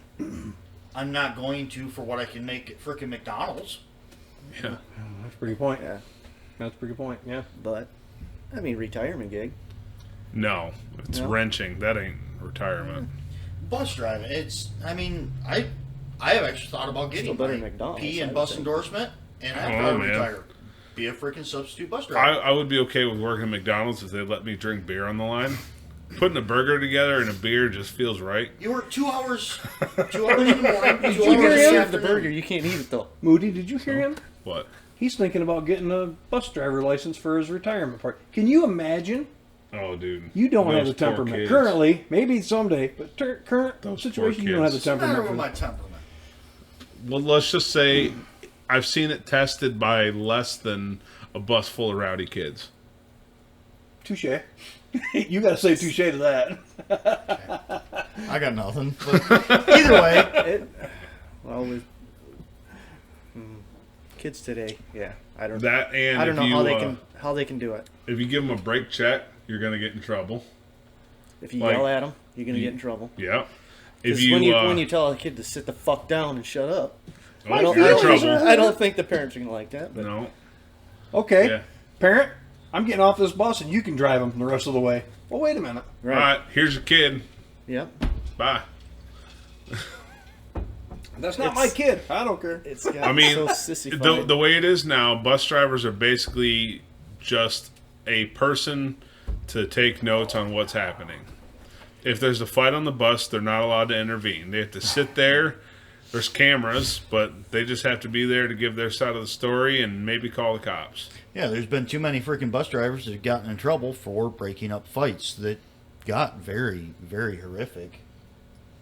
I'm not going to for what I can make at frickin' McDonald's. Yeah. That's a pretty good point. Yeah, That's a pretty good point. Yeah. but I mean, retirement gig. No, it's No? wrenching. That ain't retirement. Bus driving, I have actually thought about getting Still better my than McDonald's, P I and would bus think. endorsement, and Oh, after I man. retire, be a freaking substitute bus driver. I would be okay with working at McDonald's if they let me drink beer on the line. Putting a burger together and a beer just feels right. You work 2 hours, 2 hours in the morning, 2 you hours in hear the him? You have the afternoon. burger, you can't eat it though. Moody, did you hear him? What? He's thinking about getting a bus driver license for his retirement part. Can you imagine? Oh, dude. You don't have Those the poor temperament. kids. Currently, maybe someday, but current Those poor situation, you don't have the kids. What's the matter temperament. with For my temperament? Well, let's just say I've seen it tested by less than a bus full of rowdy kids. touche. You got to say touche to that. I got nothing. But either way, Well, with kids today, yeah, I don't. That and I don't if know you, how they can do it. if you give them a brake check, you're gonna get in trouble. If you like- yell at them, you're gonna get in trouble. Yeah. If Because you, when you tell a kid to sit the fuck down and shut up, oh, don't- you're in feelings trouble. I don't think the parents are gonna like that. But No. Okay, Yeah. parent, I'm getting off this bus and you can drive him the rest of the way. Well, wait a minute. All right, right. Here's your kid. yep, Bye. That's not It's- my kid. I don't care. it's got I mean, so sissified. the way it is now, bus drivers are basically just a person to take notes on what's happening. If there's a fight on the bus, they're not allowed to intervene. They have to sit there. There's cameras, but they just have to be there to give their side of the story and maybe call the cops. yeah, there's been too many freaking bus drivers that have gotten in trouble for breaking up fights that got very, very horrific.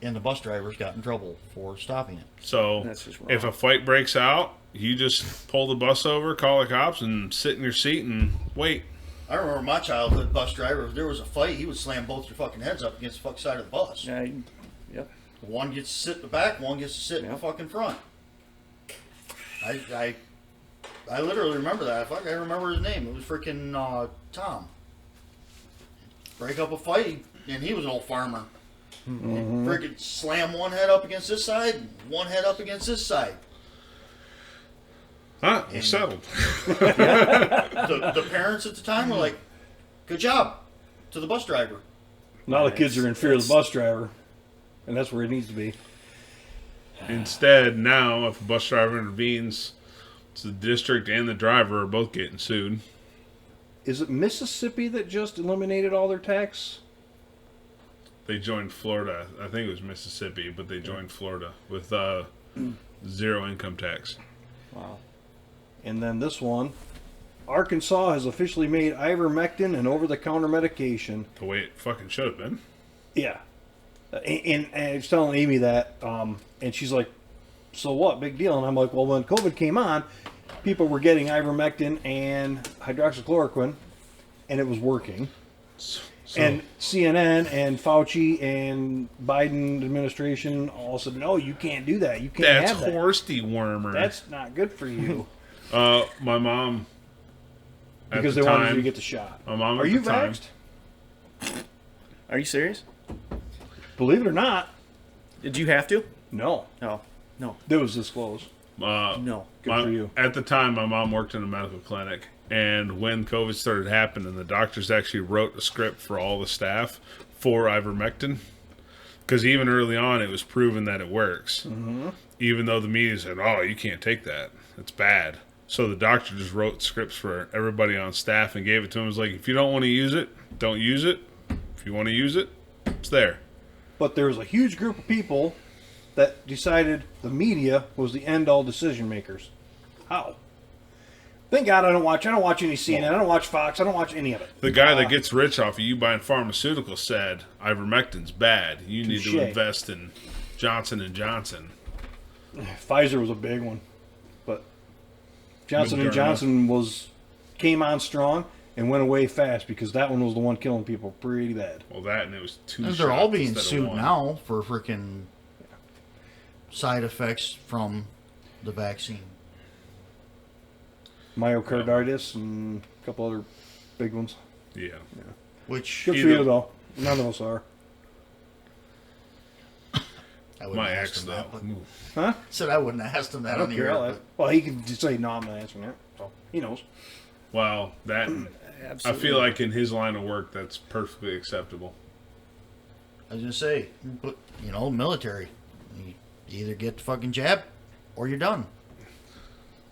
And the bus drivers got in trouble for stopping it. So That's just wrong. if a fight breaks out, you just pull the bus over, call the cops, and sit in your seat and wait. I remember my childhood bus driver, if there was a fight, he would slam both your fucking heads up against the fucking side of the bus. Yeah, yep. One gets to sit in the back, one gets to sit in the Yep. fucking front. I literally remember that. I remember his name. It was freaking Tom. Break up a fight, and he was an old farmer. Freaking slam one head up against this side, one head up against this side. Huh? We're settled. The parents at the time were like, "Good job," to the bus driver. Now the kids are in fear of the bus driver, and that's where it needs to be. Instead, now, if a bus driver intervenes, it's the district and the driver are both getting sued. Is it Mississippi that just eliminated all their tax? They joined Florida. I think it was Mississippi, but they joined Florida with zero income tax. Wow. And then this one, Arkansas has officially made ivermectin an over-the-counter medication. The way it fucking should have been. Yeah. And I was telling Amy that, and she's like, so what? Big deal. And I'm like, well, when COVID came on, people were getting ivermectin and hydroxychloroquine, and it was working. So, And CNN and Fauci and Biden administration all said, no, you can't do that. You can't that's have that. horse dewormer. That's not good for you. My mom. At Because the they wanted time, you to get the shot. My mom Are at you the time, vaxxed? Are you serious? Believe it or not, Did you have to? no. No. No. It was this close. No. Good for you. At the time, my mom worked in a medical clinic, and when COVID started happening, the doctors actually wrote a script for all the staff for ivermectin, because even early on, it was proven that it works. Mm-hmm. Even though the media said, "Oh, you can't take that; it's bad." So the doctor just wrote scripts for everybody on staff and gave it to them. It was like, if you don't want to use it, don't use it. If you want to use it, it's there. But there was a huge group of people that decided the media was the end-all decision makers. How? Thank God I don't watch any CNN. I don't watch Fox. I don't watch any of it. The guy that gets rich off of you buying pharmaceuticals said ivermectin's bad. You need to Touche. invest in Johnson & Johnson. Pfizer was a big one, but Johnson Moderna. & Johnson came on strong and went away fast because that one was the one killing people pretty bad. Well, that and it was two. They're all shots being instead of sued one. now for freaking side effects from the vaccine. Myocarditis and a couple other big ones. Yeah. Which Good for Either- you, though. None of us are. I wouldn't My have ex, asked him though. that, but Ooh. Huh? said I wouldn't have asked him that I don't on the care. air. Well, he can just say, no, I'm not answering that. So he knows. Well, that and I Absolutely. feel like in his line of work, that's perfectly acceptable. I was gonna say, but military, you either get the fucking jab or you're done,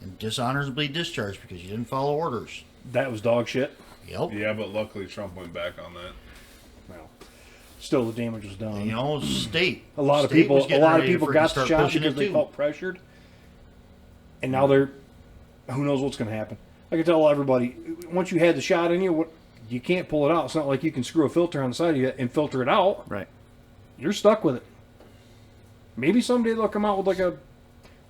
and dishonorably discharged because you didn't follow orders. That was dog shit. Yep. Yeah, but luckily Trump went back on that. Well, still the damage was done. And, state. A lot of State people, was getting ready to freaking got the start shot pushing because it they too. felt pressured, and now they're. Who knows what's going to happen? I can tell everybody once you had the shot in you, you can't pull it out. It's not like you can screw a filter on the side of you and filter it out. Right. You're stuck with it. Maybe someday they'll come out with like a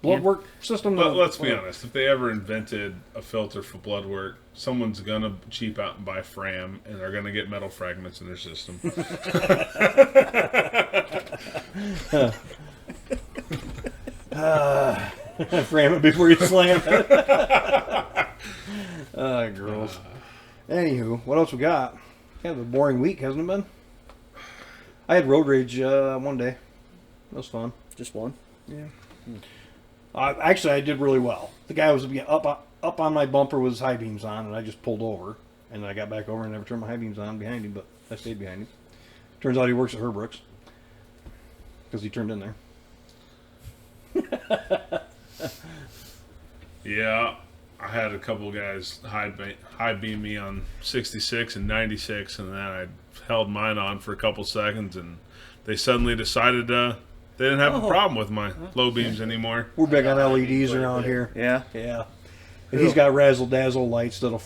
blood work system. But let's be honest, if they ever invented a filter for blood work, someone's gonna cheap out and buy Fram, and they're gonna get metal fragments in their system. Frame it before you slam it. Girls. Anywho, what else we got? Kind of a boring week, hasn't it been? I had road rage one day. That was fun. Just one. Yeah. Actually, I did really well. The guy was up on my bumper with his high beams on, and I just pulled over. And then I got back over and never turned my high beams on behind him, but I stayed behind him. Turns out he works at Herbrooks because he turned in there. Yeah, I had a couple guys high beam me on 66 and 96, and then I held mine on for a couple seconds, and they suddenly decided they didn't have a problem with my low beams anymore. We're big on LEDs around here. Yeah. Yeah. And he's got razzle dazzle lights that'll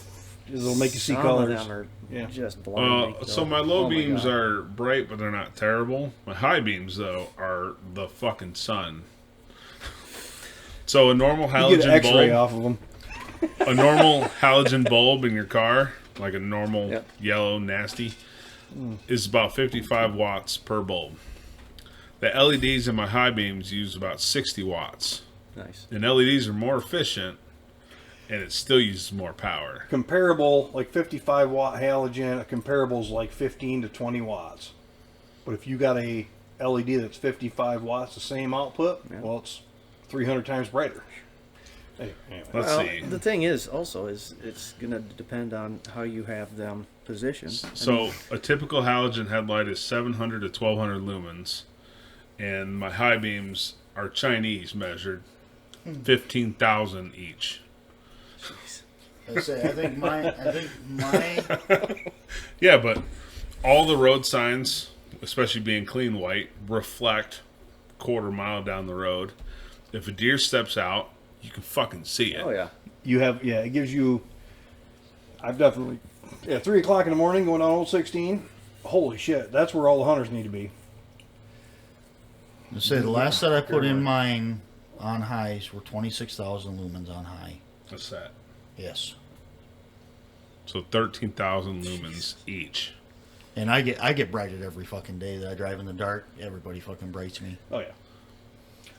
make you see Some colors. of them are Yeah. just blinding. So my low Oh beams God. are bright, but they're not terrible. My high beams, though, are the fucking sun. So a normal You get an halogen X-ray bulb, off of them. a normal halogen bulb in your car, like a normal Yep. yellow nasty, is about 55 watts per bulb. The LEDs in my high beams use about 60 watts. Nice. And LEDs are more efficient, and it still uses more power. Comparable, like 55 watt halogen, a comparable is like 15 to 20 watts. But if you got a LED that's 55 watts, the same output, well, it's 300 times brighter. Anyway. Let's Well, see. the thing is, also, it's going to depend on how you have them positioned. So a typical halogen headlight is 700 to 1200 lumens, and my high beams are Chinese measured, 15,000 each. I think my Yeah, but all the road signs, especially being clean white, reflect quarter mile down the road. If a deer steps out, you can fucking see it. Oh, yeah. You have, it gives you, I've definitely, 3 o'clock in the morning going on Old 16, holy shit, that's where all the hunters need to be. I say the last that I put in mine on highs were 26,000 lumens on high. What's that? Yes, So 13,000 lumens each. and I get brighted every fucking day that I drive in the dark. Everybody fucking brights me. Oh, yeah.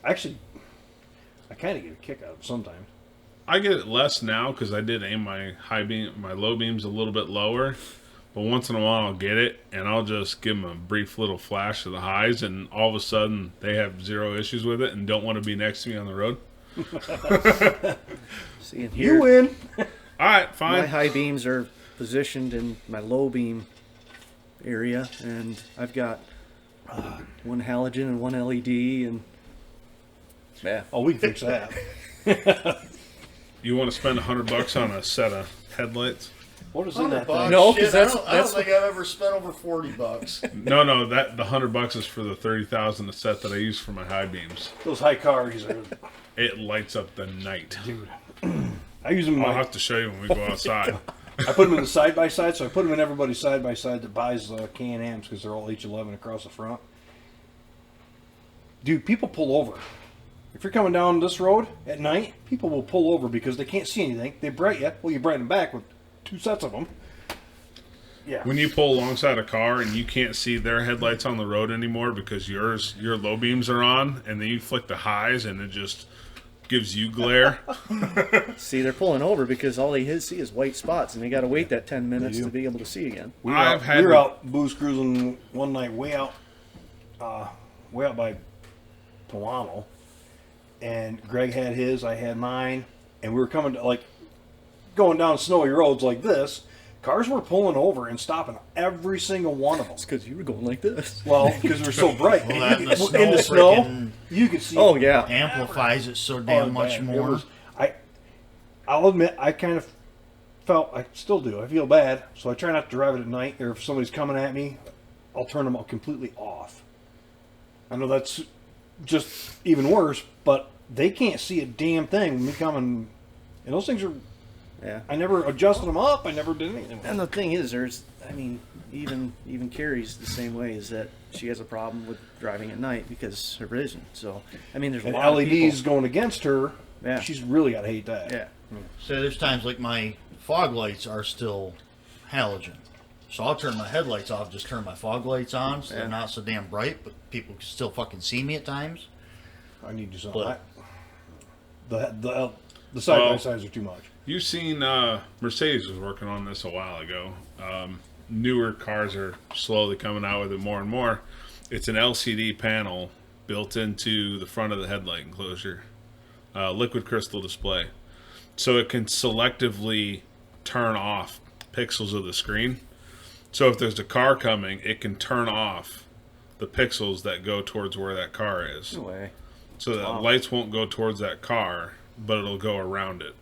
Actually, I kind of get a kick out of it sometimes. I get it less now because I did aim my low beams a little bit lower. but once in a while I'll get it, and I'll just give them a brief little flash of the highs, and all of a sudden they have zero issues with it and don't want to be next to me on the road. See, and here, You win. All right, my fine. high beams are positioned in my low beam area, and I've got one halogen and one LED, and yeah, Oh, we can fix that. You want to spend $100 on a set of headlights? What is in that thing? No, Shit, 'cause I that's- don't that's- think I've ever spent over $40. No, that the $100 is for the 30,000 a set that I use for my high beams. Those high cars are, It lights up the night. dude. I use them in I'll my, have to show you when we go outside. I put them in the side by side, so I put them in everybody's side by side that buys Can-Ams because they're all H11 across the front. Dude, people pull over. If you're coming down this road at night, people will pull over because they can't see anything. They bright you. Well, you brighten them back with 2 sets of them. Yeah. When you pull alongside a car and you can't see their headlights on the road anymore because your low beams are on, and then you flick the highs and it just gives you glare. see, they're pulling over because all they see is white spots, and they got to wait that 10 minutes do. to be able to see again. We were, I've out, had we were to- out booze cruising one night way out by Polano, and Greg had his, I had mine, and we were coming to, like, going down snowy roads like this. Cars were pulling over and stopping every single one of them. It's because you were going like this. Well, because they're so bright. Well, that and the snow in the snow, freaking you could see. Oh yeah, amplifies it so Oh, damn much man, more. it was- I'll admit, I kind of felt, I still do, I feel bad, so I try not to drive it at night, or if somebody's coming at me, I'll turn them completely off. I know that's just even worse, but they can't see a damn thing when we come and those things are, yeah. I never adjusted them up, I never did anything with And them. the thing is, even Carrie's the same way, is that she has a problem with driving at night because her vision. So, there's a And lot LEDs of going against her, Yeah. she's really got to hate that. people. Yeah. So there's times like my fog lights are still halogen. So I'll turn my headlights off, just turn my fog lights on, so they're Yeah. not so damn bright, but people can still fucking see me at times. I need to do something. But- The side by sides are too much. You've seen Mercedes was working on this a while ago. Newer cars are slowly coming out with it more and more. It's an LCD panel built into the front of the headlight enclosure, liquid crystal display, so it can selectively turn off pixels of the screen. So if there's a car coming, it can turn off the pixels that go towards where that car is, No way. so that Wow. lights won't go towards that car, but it'll go around it.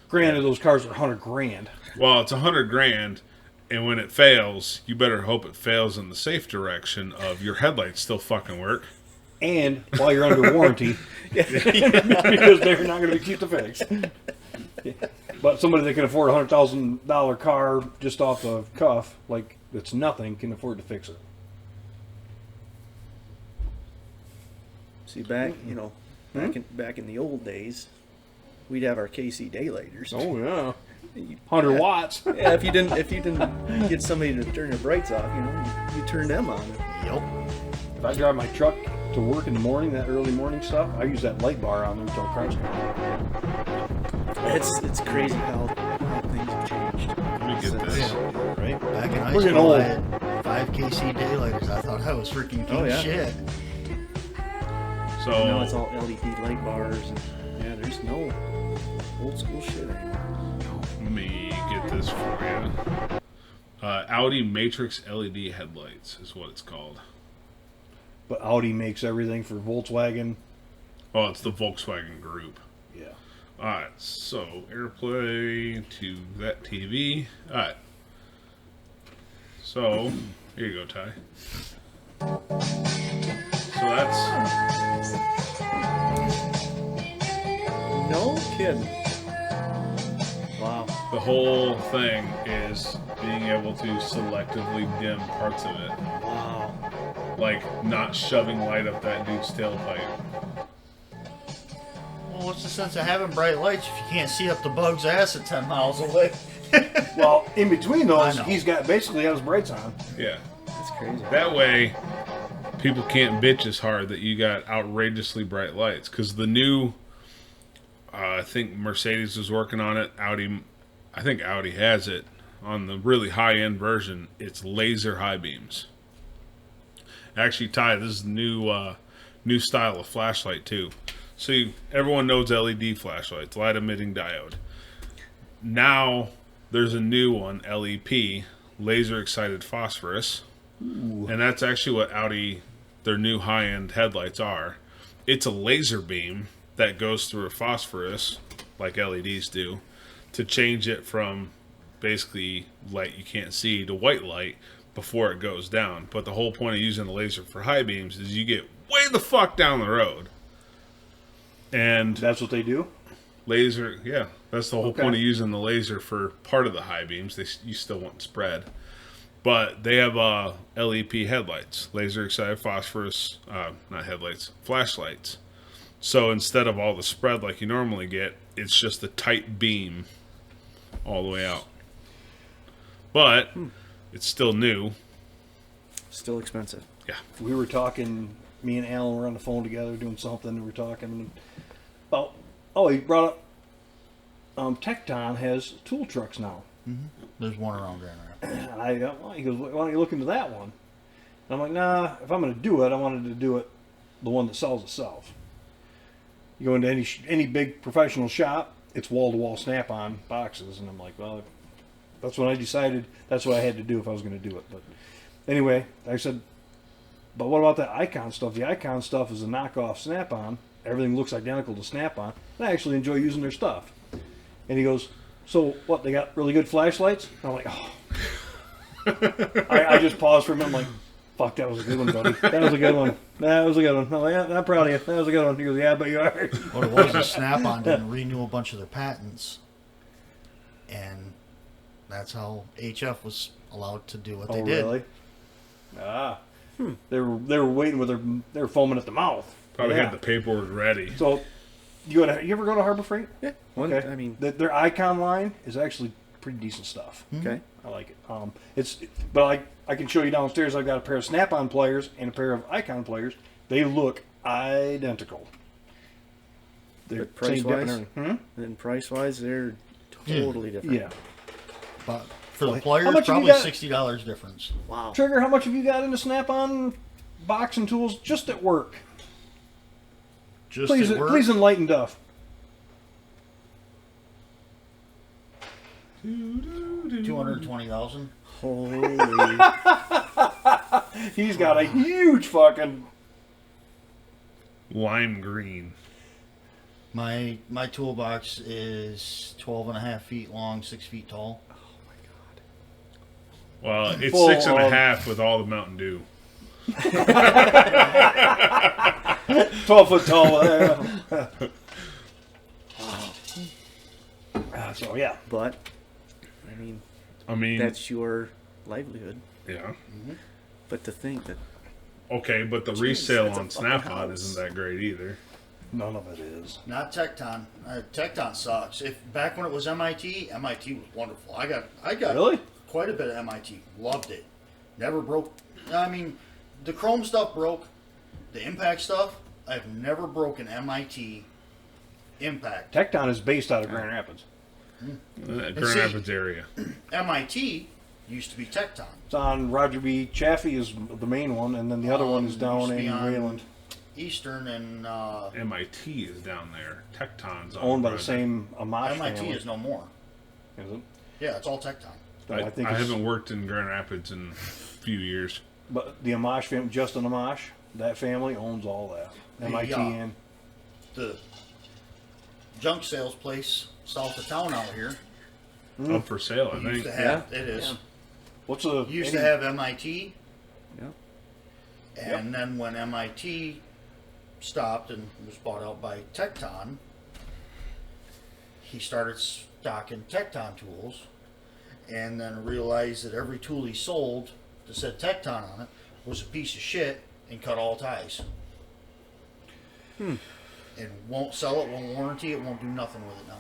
Granted, those cars are $100,000. Well, it's $100,000, and when it fails, you better hope it fails in the safe direction of your headlights still fucking work. And while you're under warranty, because they're not going to be cheap to fix. But somebody that can afford a $100,000 car just off the cuff, like it's nothing, can afford to fix it. See, back back in the old days, we'd have our KC daylighters. Oh yeah, 100 watts. Yeah, if you didn't get somebody to turn their brights off, you turn them on. Yep. If I drive my truck to work in the morning, that early morning stuff, I use that light bar on there until cars come. It's crazy how things have changed. Let me get this. Right? Back in high We're getting school, old. I had 5 KC daylighters. I thought I was freaking king Oh, yeah. shit. So Now it's all LED light bars, and yeah, there's no old school shit anymore. let me get this for you. Audi Matrix LED headlights is what it's called. But Audi makes everything for Volkswagen. Oh, it's the Volkswagen Group. Yeah. Alright, so AirPlay to that TV. Alright. So, here you go, Ty. So that's... No kidding. Wow. The whole thing is being able to selectively dim parts of it. Wow. Like, not shoving light up that dude's tailpipe. Well, what's the sense of having bright lights if you can't see up the bug's ass at 10 miles away? Well, in between those, I know. he's got basically has brights on. Yeah. That's crazy. That way, people can't bitch as hard that you got outrageously bright lights. Because the new, I think Mercedes was working on it. Audi I think Audi has it on the really high end version. It's laser high beams. Actually, Ty, this is new style of flashlight too. So everyone knows LED flashlights, light emitting diode. Now there's a new one, LEP, laser excited phosphorus, and that's actually what Audi, their new high end headlights are. It's a laser beam that goes through a phosphorus, like LEDs do, to change it from basically light you can't see to white light before it goes down. But the whole point of using the laser for high beams is you get way the fuck down the road. And That's what they do? laser, yeah, that's the whole point of using the laser for part of the high beams. You still want spread. But they have LEP headlights, laser excited phosphorus, not headlights, flashlights. So instead of all the spread like you normally get, it's just a tight beam all the way out. But it's still new. Still expensive. Yeah. We were talking, me and Alan were on the phone together doing something. We were talking about, he brought up, Tecton has tool trucks now. There's one around Grand Rapids. And he goes, why don't you look into that one? And I'm like, nah, if I'm going to do it, I wanted to do it the one that sells itself. You go into any big professional shop, it's wall-to-wall snap-on boxes. And I'm like, well, that's when I decided that's what I had to do if I was going to do it. But anyway, I said, but what about the Icon stuff? The Icon stuff is a knockoff Snap-on. Everything looks identical to Snap-on. And I actually enjoy using their stuff. And he goes, so what, they got really good flashlights? And I'm like, oh. I just paused for a minute. I'm like, fuck, that was a good one, buddy. That was a good one. That was a good one. I'm like, yeah, I'm proud of you. That was a good one. He goes, yeah, but you are. What it was is Snap-on didn't renew a bunch of their patents. And that's how HF was allowed to do what they did. Really? Ah. They were waiting with they were foaming at the mouth. Probably had the paperwork ready. So, you ever go to Harbor Freight? Yeah. Okay. I mean, Their Icon line is actually pretty decent stuff. okay. I like it. But I can show you downstairs. I've got a pair of Snap-on pliers and a pair of Icon pliers. They look identical. They're But price-wise? same dip and And price-wise, they're totally different. yeah. But for the How pliers, much have you probably got? $60 difference. Wow. Trigger, how much have you got in the Snap-on box and tools just at work? Just Please, at work. please enlighten Duff. $220,000. Holy. He's got a huge fucking. Lime green. My toolbox is 12.5 feet long, 6 feet tall. Well, it's Full 6.5 with all the Mountain Dew. 12-foot tall. So yeah. But, I mean, That's that's your livelihood. yeah. But to think that Okay, but the Jeez, resale that's a on fucking Snap-on house. isn't that great either. None of it is. Not Tecton. Tecton sucks. If back when it was MIT was wonderful. I got Really? quite a bit of MIT. Loved it. Never broke. I mean, the chrome stuff broke. The impact stuff, I've never broken MIT impact. Tecton is based out of Grand Rapids. Grand see- Rapids area. MIT used to be Tecton. It's on Roger B. Chaffee is the main one, and then the other one is down used to be in on Wayland, Eastern and MIT is down there. Tecton's on owned by the Broad. same Amash MIT family. is no more. Is it? Yeah, it's all Tecton. No, I, think I it's- haven't worked in Grand Rapids in a few years. But the Amash family, Justin Amash, that family owns all that. MIT and The junk sales place south of town out here Up for sale, I used think. to have it is. what's the Used to have MIT, yeah. and then when MIT stopped and was bought out by Tecton, he started stocking Tecton tools, and then realized that every tool he sold that said Tecton on it was a piece of shit and cut all ties. And won't sell it, won't warranty it, won't do nothing with it now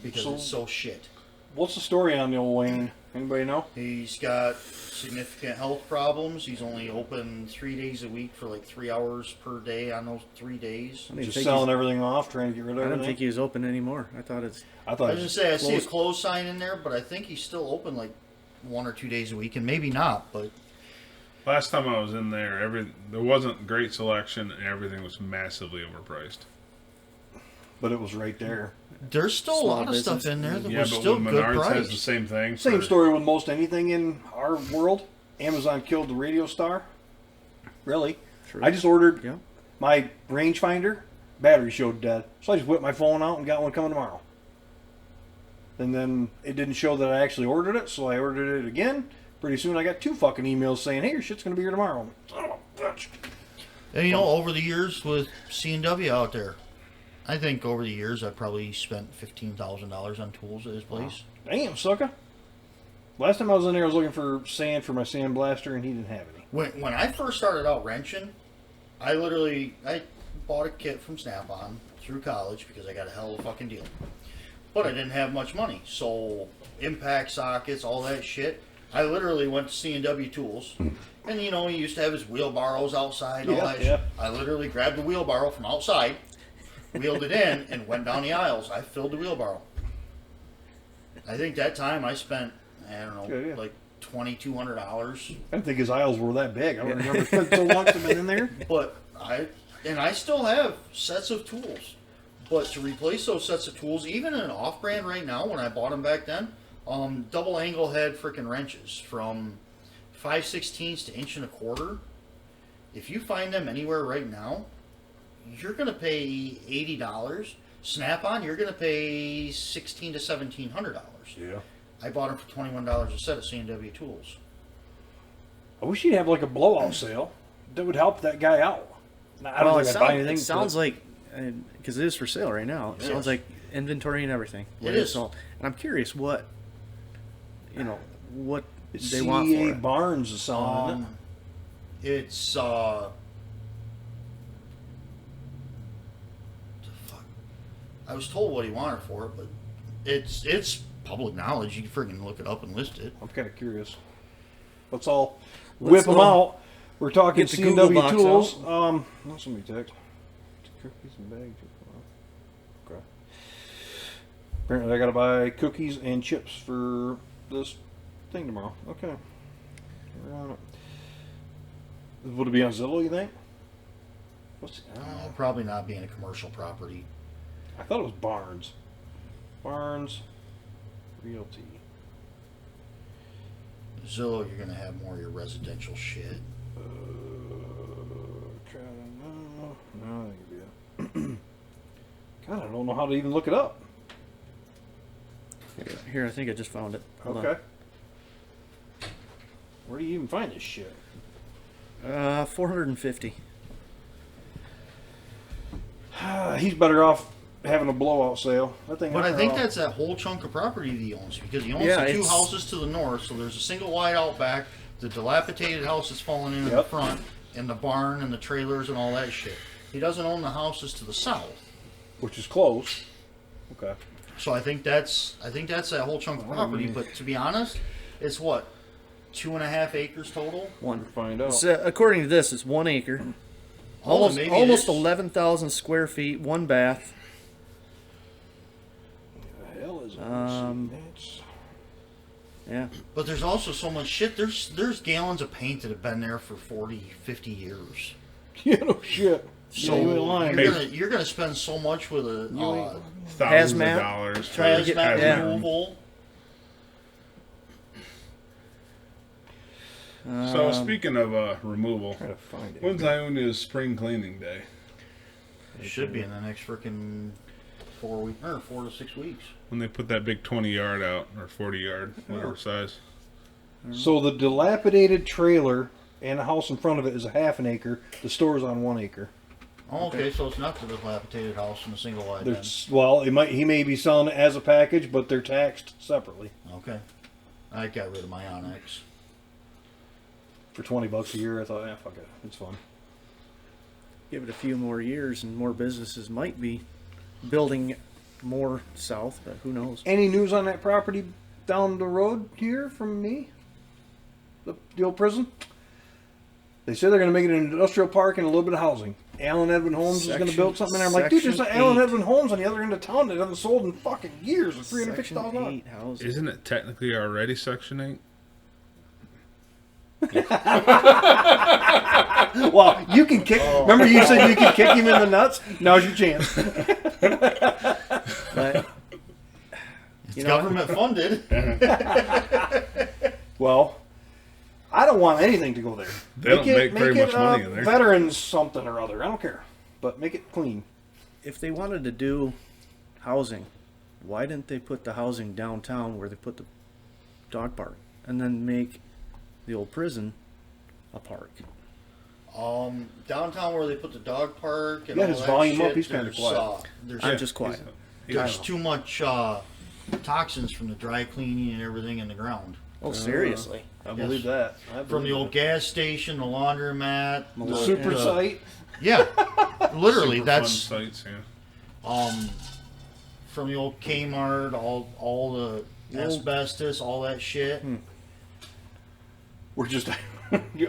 because So- it's so shit. What's the story on the old Wayne? Anybody know? He's got significant health problems. He's only open 3 days a week for like 3 hours per day on those 3 days. I didn't Just think selling he's- everything off, trying to get rid of I everything. didn't think he was open anymore. I thought it's. I I thought was it gonna was say I see a closed. closed sign in there, but I think he's still open like 1 or 2 days a week, and maybe not. But Last time I was in there, there wasn't great selection, and everything was massively overpriced. but it was right there. there's still a Small lot of stuff business. in there that Yeah, was but still when good Menards has the price. same thing. Same for- story with most anything in our world. Amazon killed the Radio Star. Really? True. I just ordered Yeah. my rangefinder. Battery showed dead. So I just whipped my phone out and got one coming tomorrow. And then it didn't show that I actually ordered it, so I ordered it again. Pretty soon I got 2 fucking emails saying, hey, your shit's going to be here tomorrow. Son of a bitch. And you know, over the years with C&W out there, I think over the years I probably spent $15,000 on tools at his place. Damn, sucker. Last time I was in there, I was looking for sand for my sandblaster, and he didn't have any. When I first started out wrenching, I bought a kit from Snap-on through college because I got a hell of a fucking deal. But I didn't have much money, so impact sockets, all that shit. I literally went to C&W Tools, and you know he used to have his wheelbarrows outside, all Yeah, that yeah. shit. I literally grabbed the wheelbarrow from outside, wheeled it in, and went down the aisles. I filled the wheelbarrow. I think that time I spent, I don't know, Good idea. like $2,200. I didn't think his aisles were that big. I don't remember. It's been so long since I've been in there. But I still have sets of tools. But to replace those sets of tools, even in an off-brand right now, when I bought them back then, double angle head frickin' wrenches from 5/16 to 1.25 inch. If you find them anywhere right now, you're gonna pay $80. Snap-on, you're gonna pay $1,600 to $1,700. Yeah. I bought them for $21 a set at C&W Tools. I wish you'd have like a blowout sale that would help that guy out. Now, I don't think I'd buy anything. It sounds but like, because it is for sale right now. It It sounds is. like inventory and everything. It Where is. it's all- And I'm curious what it's they want for CA it. Barnes is selling it. It's the fuck. I was told what he wanted for it, but it's public knowledge. You can freaking look it up and list it. I'm kind of curious. Let's all Let's whip them all out. We're talking get the Google C&W box Tools. Not somebody text. Cookies and bags. Okay. Apparently, I got to buy cookies and chips for this thing tomorrow. Okay. We're on it. Would it be on Zillow, you think? What's Probably not being a commercial property. I thought it was Barnes. Barnes Realty. Zillow, you're gonna have more of your residential shit. No, I think it'd be that. God, I don't know how to even look it up. Here, I think I just found it. Hold Okay. Where do you even find this shit? on. 450. He's better off having a blowout sale. That thing. But I after think all- that's that whole chunk of property that he owns, because he owns Yeah, the 2 it's- houses to the north. So there's a single wide out back, the dilapidated house that's falling in the Yep. front, and the barn and the trailers and all that shit. He doesn't own the houses to the south. which is close. Okay. So I think that's that whole chunk of property. But to be honest, it's what, 2.5 acres total. One. Find out. So, according to this, it's 1 acre. Oh, Almost maybe it almost is. 11,000 square feet, 1 bath. the hell is it? That's- Yeah. But there's also so much shit. There's gallons of paint that have been there for 40, 50 years. Yeah, no shit. So Yeah, you ain't lying. you're gonna spend so much with a Thousands Hazmat. of dollars. for Trying to get- hazmat yeah. removal. So speaking of removal, Trying to find it. when's Iona's spring cleaning day? It should be in the next freaking 4 to 6 weeks. When they put that big 20-yard out or 40-yard, whatever Oh. size. So the dilapidated trailer and the house in front of it is a half an acre. The store's on 1 acre. Oh, okay, so it's not the dilapidated house in the single wide. Then. There's, well, he may be selling it as a package, but they're taxed separately Okay, I got rid of my Onyx. for $20 a year. I thought, yeah, fuck it, it's fun. Give it a few more years and more businesses might be building more south, but who knows? Any news on that property, down the road here from me, the old prison. They say they're going to make it an industrial park and a little bit of housing. Alan Edwin Holmes is going to build something there. I'm like, dude, there's an Alan Edwin Holmes on the other end of town that hasn't sold in fucking years. It's $350,000. Housing. Isn't it technically already Section 8? Well, you can kick. Remember, you said you could kick him in the nuts. Now's your chance. But, It's government funded. Well, I don't want anything to go there. They don't make very much money in there. Veterans something or other. I don't care, but make it clean. if they wanted to do housing, why didn't they put the housing downtown where they put the dog park, and then make the old prison a park? Downtown where they put the dog park and Yeah, all his that volume shit, up, he's kinda there's, quiet. There's, I'm just quiet. there's too much toxins from the dry cleaning and everything in the ground. Oh, seriously? I believe that. From the old gas station, the laundromat, the super site. Yeah, literally, Super that's fun sites, yeah. from the old Kmart, all the asbestos, all that shit. We're just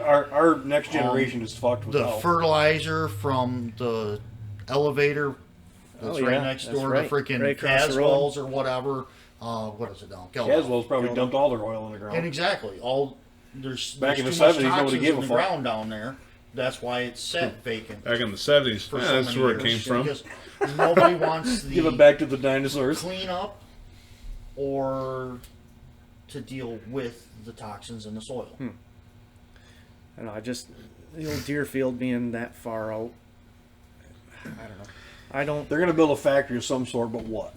our next generation is fucked with The health. fertilizer from the elevator that's Oh, right yeah, next that's door right. to freaking Right across the road. Caswell's or whatever. What is it now? Caswell's probably dumped all their oil in the ground. And exactly, there's Back in there's the too much 70s, nobody toxins gave in a the fuck. ground down there. That's why it's set vacant. Back in the 70s, For yeah, so that's many where it years, came from. because nobody wants the Give it back to the dinosaurs. clean up or to deal with the toxins in the soil. I don't know. The old Deerfield being that far out. I don't know. I don't. They're going to build a factory of some sort, but what?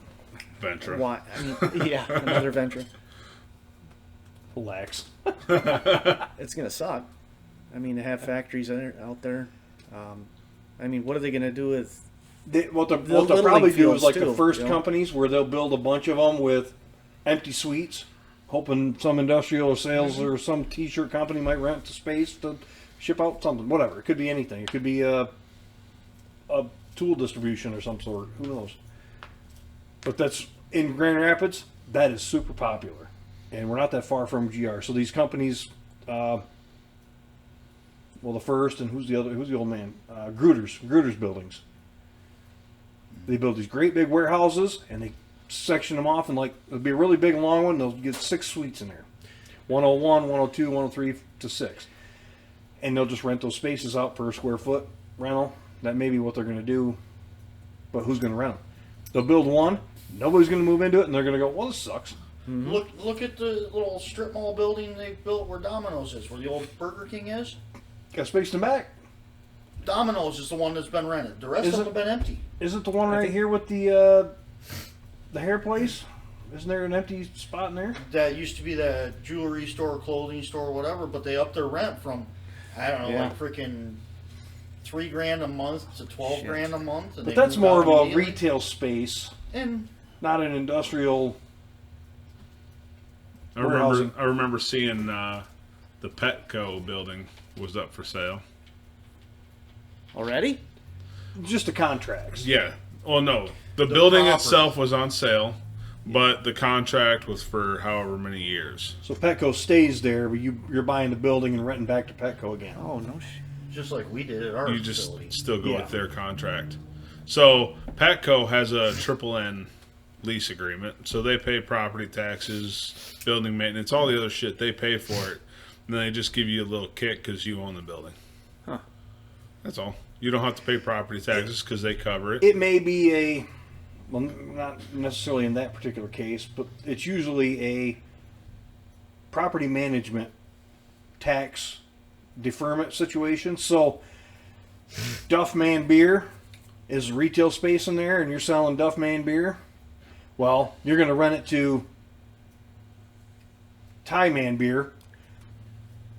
Ventura. Why? I mean, yeah, another venture. Relax. It's gonna suck. I mean, to have factories out there. I mean, what are they gonna do with? What they'll Little probably League do is fields like the too, first you know? companies where they'll build a bunch of them with empty suites, hoping some industrial or sales or some T-shirt company might rent the space to ship out something. Whatever. It could be anything. It could be a tool distribution or some sort. Who knows? But that's in Grand Rapids. That is super popular, and we're not that far from GR. So these companies, well, the first and who's the old man? Gruder's buildings. They build these great big warehouses and they section them off, and like it'll be a really big long one. They'll get 6 suites in there, 101, 102, 103 to 6, and they'll just rent those spaces out per square foot rental. That may be what they're going to do, but who's going to rent them? They'll build one. Nobody's going to move into it, and they're going to go, well, this sucks. Mm-hmm. Look at the little strip mall building they built where Domino's is, where the old Burger King is. Got space in the back. Domino's is the one that's been rented. The rest of them have been empty. Isn't the one right here with the hair place? Isn't there an empty spot in there? That used to be the jewelry store, clothing store, whatever, but they upped their rent from, I don't know, Yeah. like freaking $3,000 a month to $12,000 a month. And But they that's moved more out of a immediately. retail space, And not an industrial. I remember seeing the Petco building was up for sale. Already? Just the contracts. Yeah. Well, no. The building property. itself was on sale, but the contract was for however many years. So Petco stays there, but you're buying the building and renting back to Petco again. Oh no. just like we did at our You just facility. still go Yeah. with their contract. So Petco has a triple N lease agreement, so they pay property taxes, building maintenance, all the other shit. They pay for it, and then they just give you a little kick because you own the building. Huh. That's all. You don't have to pay property taxes because they cover it. It may be well, not necessarily in that particular case, but it's usually a property management tax deferment situation. So Duff Man Beer is retail space in there, and you're selling Duff Man Beer. Well, you're going to rent it to Thai Man Beer,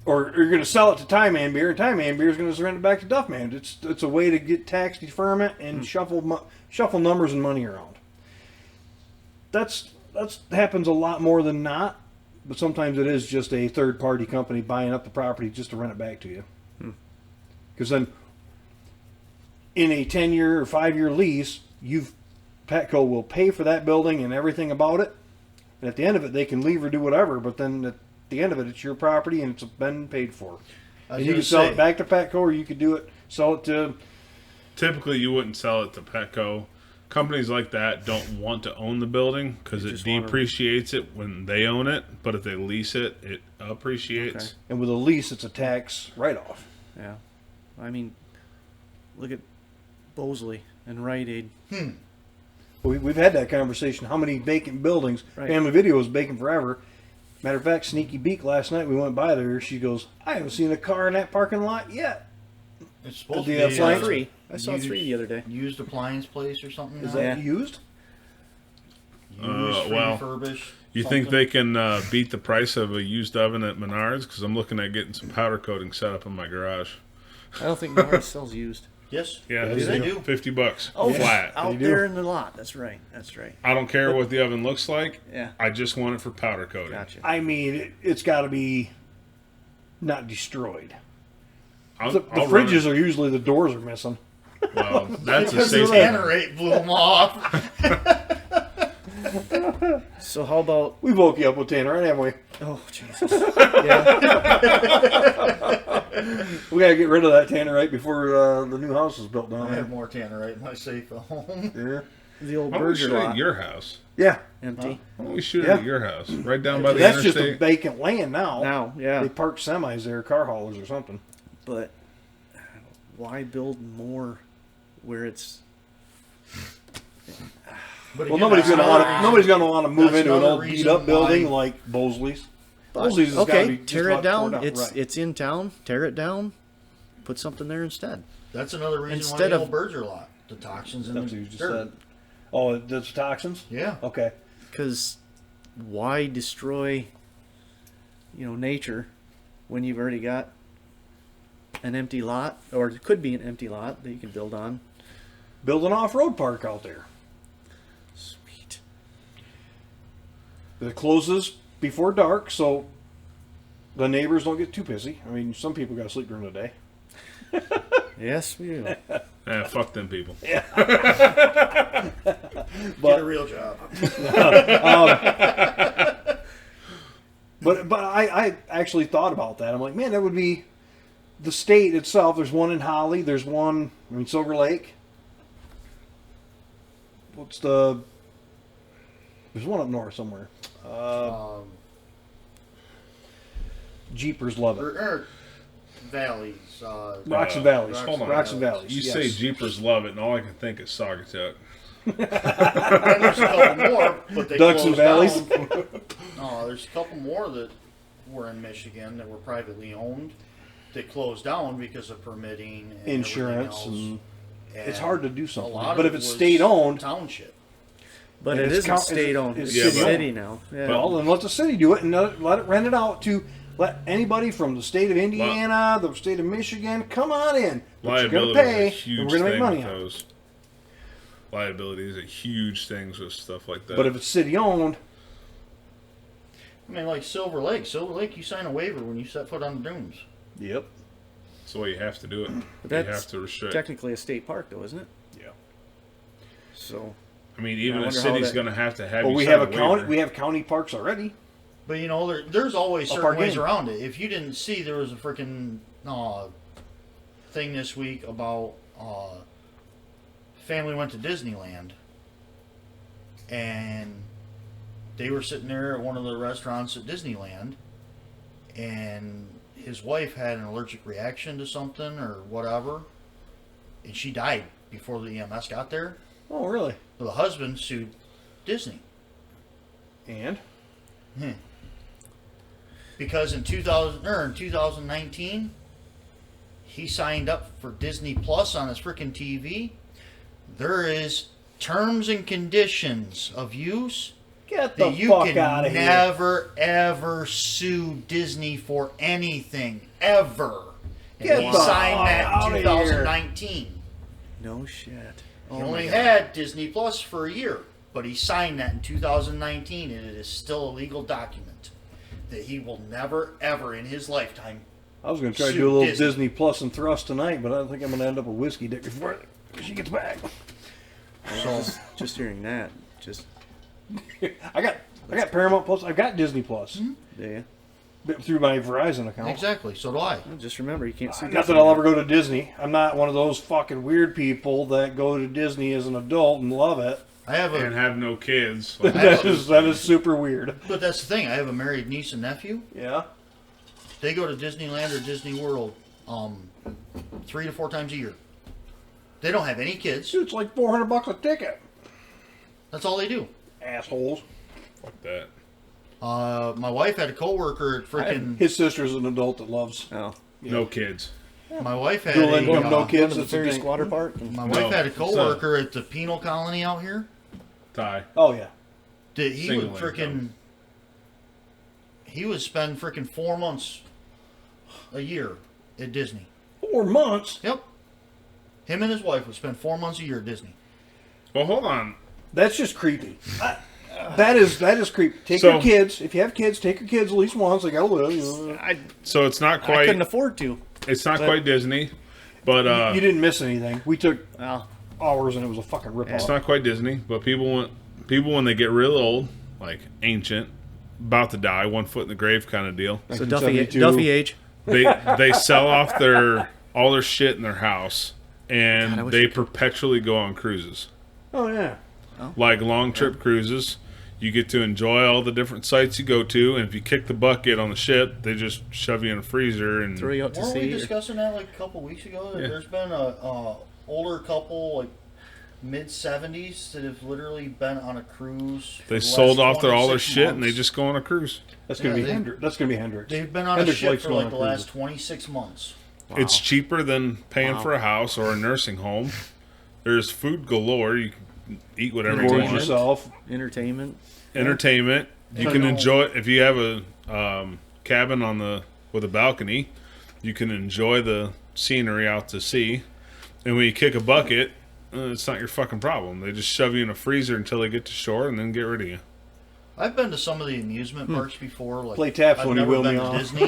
or you're going to sell it to Thai Man Beer, and Thai Man Beer is going to rent it back to Duff Man. It's a way to get tax deferment and shuffle numbers and money around. That's happens a lot more than not, but sometimes it is just a third party company buying up the property just to rent it back to you. Because then, in a 10-year or 5-year lease, Petco will pay for that building and everything about it, And at the end of it, they can leave or do whatever. But then at the end of it, it's your property and it's been paid for. And you can sell it back to Petco, or you could do it, sell it to. Typically, you wouldn't sell it to Petco. Companies like that don't want to own the building because it depreciates it when they own it. But if they lease it, it appreciates. Okay. And with a lease, it's a tax write-off. Yeah. I mean, look at Bosley and Rite Aid. We've had that conversation. How many vacant buildings? Right. Family Video was vacant forever. Matter of fact, Sneaky Beak last night, we went by there. She goes, I haven't seen a car in that parking lot yet. It's supposed The to be appliance- Three. I saw three the other day. Used appliance place or something. Is now? that used? Used, well, refurbished. You something? think they can beat the price of a used oven at Menards? Because I'm looking at getting some powder coating set up in my garage. I don't think Menards sells used. Yes. Yeah, Yeah, they do. $50 Oh, flat. out do. there in the lot. That's right. That's right. I don't care what the oven looks like. Yeah. I just want it for powder coating. Gotcha. I mean, it's got to be not destroyed. I'll, The I'll run fridges are usually the doors are missing. it. Well, that's a Because the safety. tannerate blew them off. So how about? We woke you up with Tanner, right, haven't we? Oh Jesus! We got to get rid of that Tannerite before the new house is built down I have there. more tannerite in my safe at home. Yeah. The old Why don't we Berger shoot it lot at your house? Yeah. empty Why don't we shoot Yeah. it at your house? Right down by the That's just a interstate? vacant land now. now. Yeah, They park semis there, car haulers or something. but why build more where it's? But Well, again, nobody's that's gonna another want to. reason- Nobody's gonna want to move that's into an another old beat reason up building why- like Bosley's. Bosley's has got to Okay, be just tear it about torn down. It's right. it's in town. Tear it down. Put something there instead. That's another reason Instead why of- the old Berger lot, the toxins in That's the what you just dirt. said. Oh, that's toxins. Yeah. Okay. Because why destroy, nature when you've already got an empty lot, or it could be an empty lot that you can build on. Build an off-road park out there. Sweet. It closes before dark, so the neighbors don't get too pissy. I mean, some people got to sleep during the day. Yes, we do. Fuck them people. Get a real job. But I actually thought about that. I'm like, man, that would be the state itself. There's one in Holly. There's one in Silver Lake. There's one up north somewhere. Jeepers love it. Or valleys. Rocks and Valleys. Hold on. Rocks and Valleys. You yes. say Jeepers love it, and all I can think is Saugatuck. And there's a couple more, but they Ducks and closed Valleys. down. No, there's a couple more that were in Michigan that were privately owned that closed down because of permitting and Insurance everything else. and it's hard to do something. A lot But of if it's it was state owned, township. But And it it's isn't count- state owned. it's It's city-owned. city now. Yeah. well, then let the city do it and let it rent it out to let anybody from the state of Indiana, the state of Michigan, come on in. But you're Liability gonna is a pay, huge and we're gonna make thing money with on it. those. Liability is a huge thing with stuff like that. But if it's city owned, I mean, like Silver Lake. Silver Lake, you sign a waiver when you set foot on the dunes. yep. that's the way you have to do it. But You that's have to restrict. technically a state park, though, isn't it? Yeah. So I mean, even I a wonder how city's that- going to have Well, you we sign have a a county. waiver. We have county parks already. But there's always Up certain our ways game. around it. If you didn't see, there was a freaking thing this week about family went to Disneyland, and they were sitting there at one of the restaurants at Disneyland, and his wife had an allergic reaction to something or whatever, and she died before the EMS got there. Oh, really? So the husband sued Disney. And Because in 2019, he signed up for Disney Plus on his freaking TV. There is terms and conditions of use get the that you fuck can out of here. never ever sue Disney for anything ever. And Get he the signed fuck that outta in here. 2019. no shit. He Oh only my had Disney Plus for a year, but he signed that in 2019, and it is still a legal document that he will never, ever in his lifetime. I was going to try to Sue do a little Disney. Disney Plus and thrust tonight, but I think I'm going to end up with whiskey dick before she gets back. So just hearing that, just I got Paramount Plus. I've got Disney Plus Yeah. through my Verizon account. Exactly. So do I. Well, just remember, you can't see. Not that I'll ever go to Disney. I'm not one of those fucking weird people that go to Disney as an adult and love it. I have And a. have no kids. That is super weird. But that's the thing. I have a married niece and nephew. Yeah. They go to Disneyland or Disney World 3 to 4 times a year. They don't have any kids. Dude, it's like $400 a ticket. That's all they do. Assholes. Fuck that. My wife had a coworker at freaking. His sister's an adult that loves. Oh. No kids. My wife had Dual a. income, no Going kids. to the It's a Ferry big- Squatter Park. And My wife No, had a it's coworker at the penal colony out here. Ty. Oh yeah. That he Single would freaking. He would spend freaking 4 months a year at Disney. 4 months. Yep. Him and his wife would spend 4 months a year at Disney. Well, hold on. That's just creepy. That is creepy. Take So- your kids. If you have kids, take your kids at least once. They gotta live. You know. So it's not I quite. couldn't afford to. It's not quite Disney, but You didn't miss anything. We took Well, hours and it was a fucking ripoff. it's not quite Disney. But people when they get real old, like ancient, about to die, 1 foot in the grave kind of deal. so Duffy 1972. age. They sell off all their shit in their house, and God, I wish they I could. perpetually go on cruises, Oh yeah. like long trip cruises. You get to enjoy all the different sites you go to, and if you kick the bucket on the ship, they just shove you in a freezer and Throw you out to Weren't we sea. discussing that like a couple weeks ago? Yeah. There's been a older couple, like mid-70s, that have literally been on a cruise. for they the sold last off all their 26 shit, and they months. just go on a cruise. That's gonna Yeah, be they- Hendrix. That's gonna be Hendrix. They've been on Hendrix a ship likes for going like the on last cruises. 26 months. It's cheaper than paying Wow. for a house or a nursing home. There's food galore. You can eat whatever you Gorge want. yourself. Entertainment. Entertainment. You Yeah. can enjoy if you have a cabin with a balcony. You can enjoy the scenery out to sea. And when you kick a bucket, it's not your fucking problem. They just shove you in a freezer until they get to shore and then get rid of you. I've been to some of the amusement parks before. Like Play taps I've when you never wheel been me to off. Disney,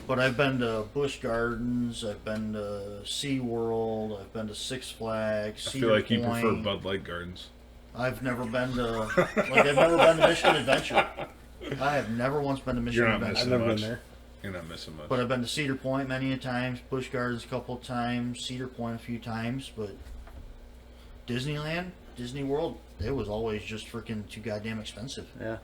but I've been to Busch Gardens. I've been to SeaWorld. I've been to Six Flags. I Cedar feel like you Point. prefer Bud Light Gardens. I've never been to I've never been to Michigan Adventure. I have never once been to Michigan not Adventure. I've missing never much. been there. You're not missing much. But I've been to Cedar Point many a times, Busch Gardens a couple of times, Cedar Point a few times, but Disneyland, Disney World, it was always just freaking too goddamn expensive. Yeah.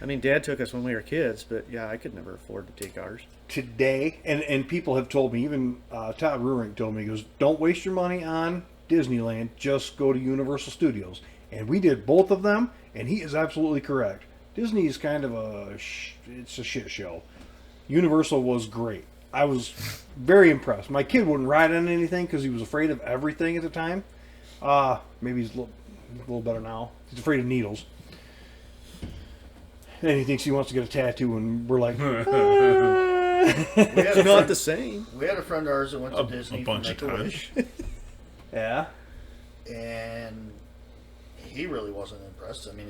I mean, Dad took us when we were kids, but yeah, I could never afford to take ours. Today, and people have told me, even Todd Ruring told me, he goes, don't waste your money on Disneyland, just go to Universal Studios. And we did both of them, and he is absolutely correct. Disney is kind of it's a shit show. Universal was great. I was very impressed. My kid wouldn't ride on anything because he was afraid of everything at the time. Maybe he's a little better now. He's afraid of needles. And he thinks he wants to get a tattoo, and we're like, We had It's a not friend, the same. we had a friend of ours that went to A Disney bunch for of Make-A-Wish, yeah. and he really wasn't impressed. I mean,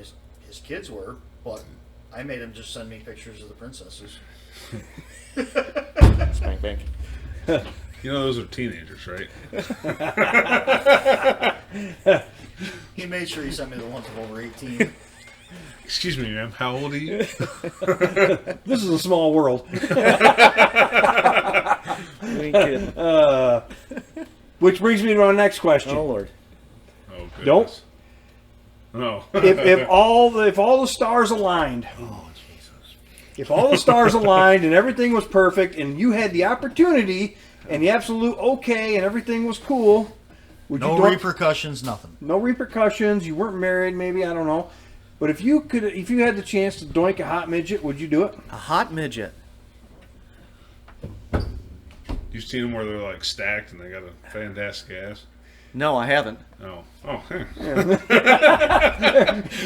his kids were, but I made him just send me pictures of the princesses. Spank bank. You know those are teenagers, right? He made sure he sent me the ones of over 18. Excuse me, ma'am. How old are you? This is a small world. We ain't kidding. Which brings me to our next question. Oh, Lord. Oh, goodness. Don't. No. If all the stars aligned, Oh, Jesus. if all the stars aligned and everything was perfect, and you had the opportunity and the absolute okay and everything was cool, would No you repercussions, nothing. no repercussions? You weren't married, maybe, I don't know. But if you had the chance to doink a hot midget, would you do it? A hot midget. You've seen them where they're like stacked and they got a fantastic ass. No, I haven't. Oh, oh, huh.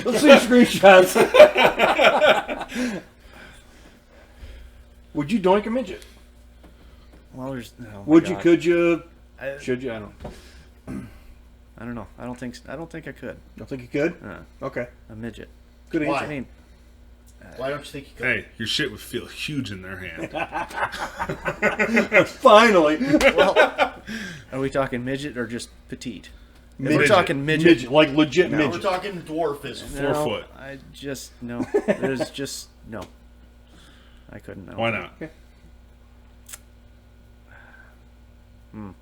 Let's see screenshots. Would you doink a midget? Well, there's. Oh my Would you? God. Could you? I, Should you? I don't. I don't know. I don't think I could. Don't think you could. Uh, Okay. A midget. Good answer. Why? I mean, Why don't you think you could? Hey, your shit would feel huge in their hand. Finally. well, are we talking midget or just petite? We're talking midget. like legit We're midget. talking dwarfism. 4 foot. I just no. There's just no. I couldn't know. Why not? No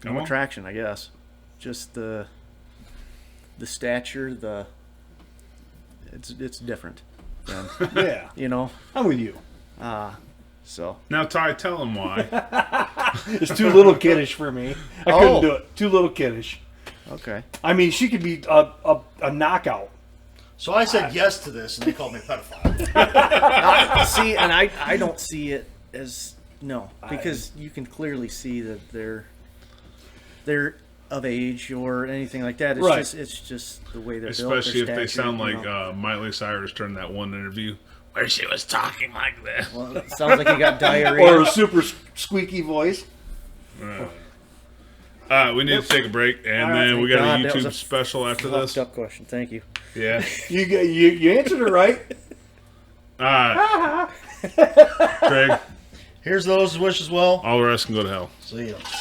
Come on. attraction, I guess. Just the stature, it's different. Than, Yeah, you know. I'm with you. So Now, Ty, tell him why. It's too little kiddish for me. I couldn't do it. Too little kiddish. okay. I mean, she could be a knockout. So I said yes to this, and they called me a pedophile. See, and I don't see it as no, because you can clearly see that they're of age or anything like that. It's it's just the way they're built. Especially if their they stature, sound you like know. Miley Cyrus during that one interview where she was talking like this. Well, it sounds like you got diarrhea. Or a super squeaky voice. We need to take a break, and then we got God, a that was YouTube a special after this. Fucked up question. Thank you. Yeah. You answered it right. Greg, Here's those wish as well. all the rest can go to hell. See ya.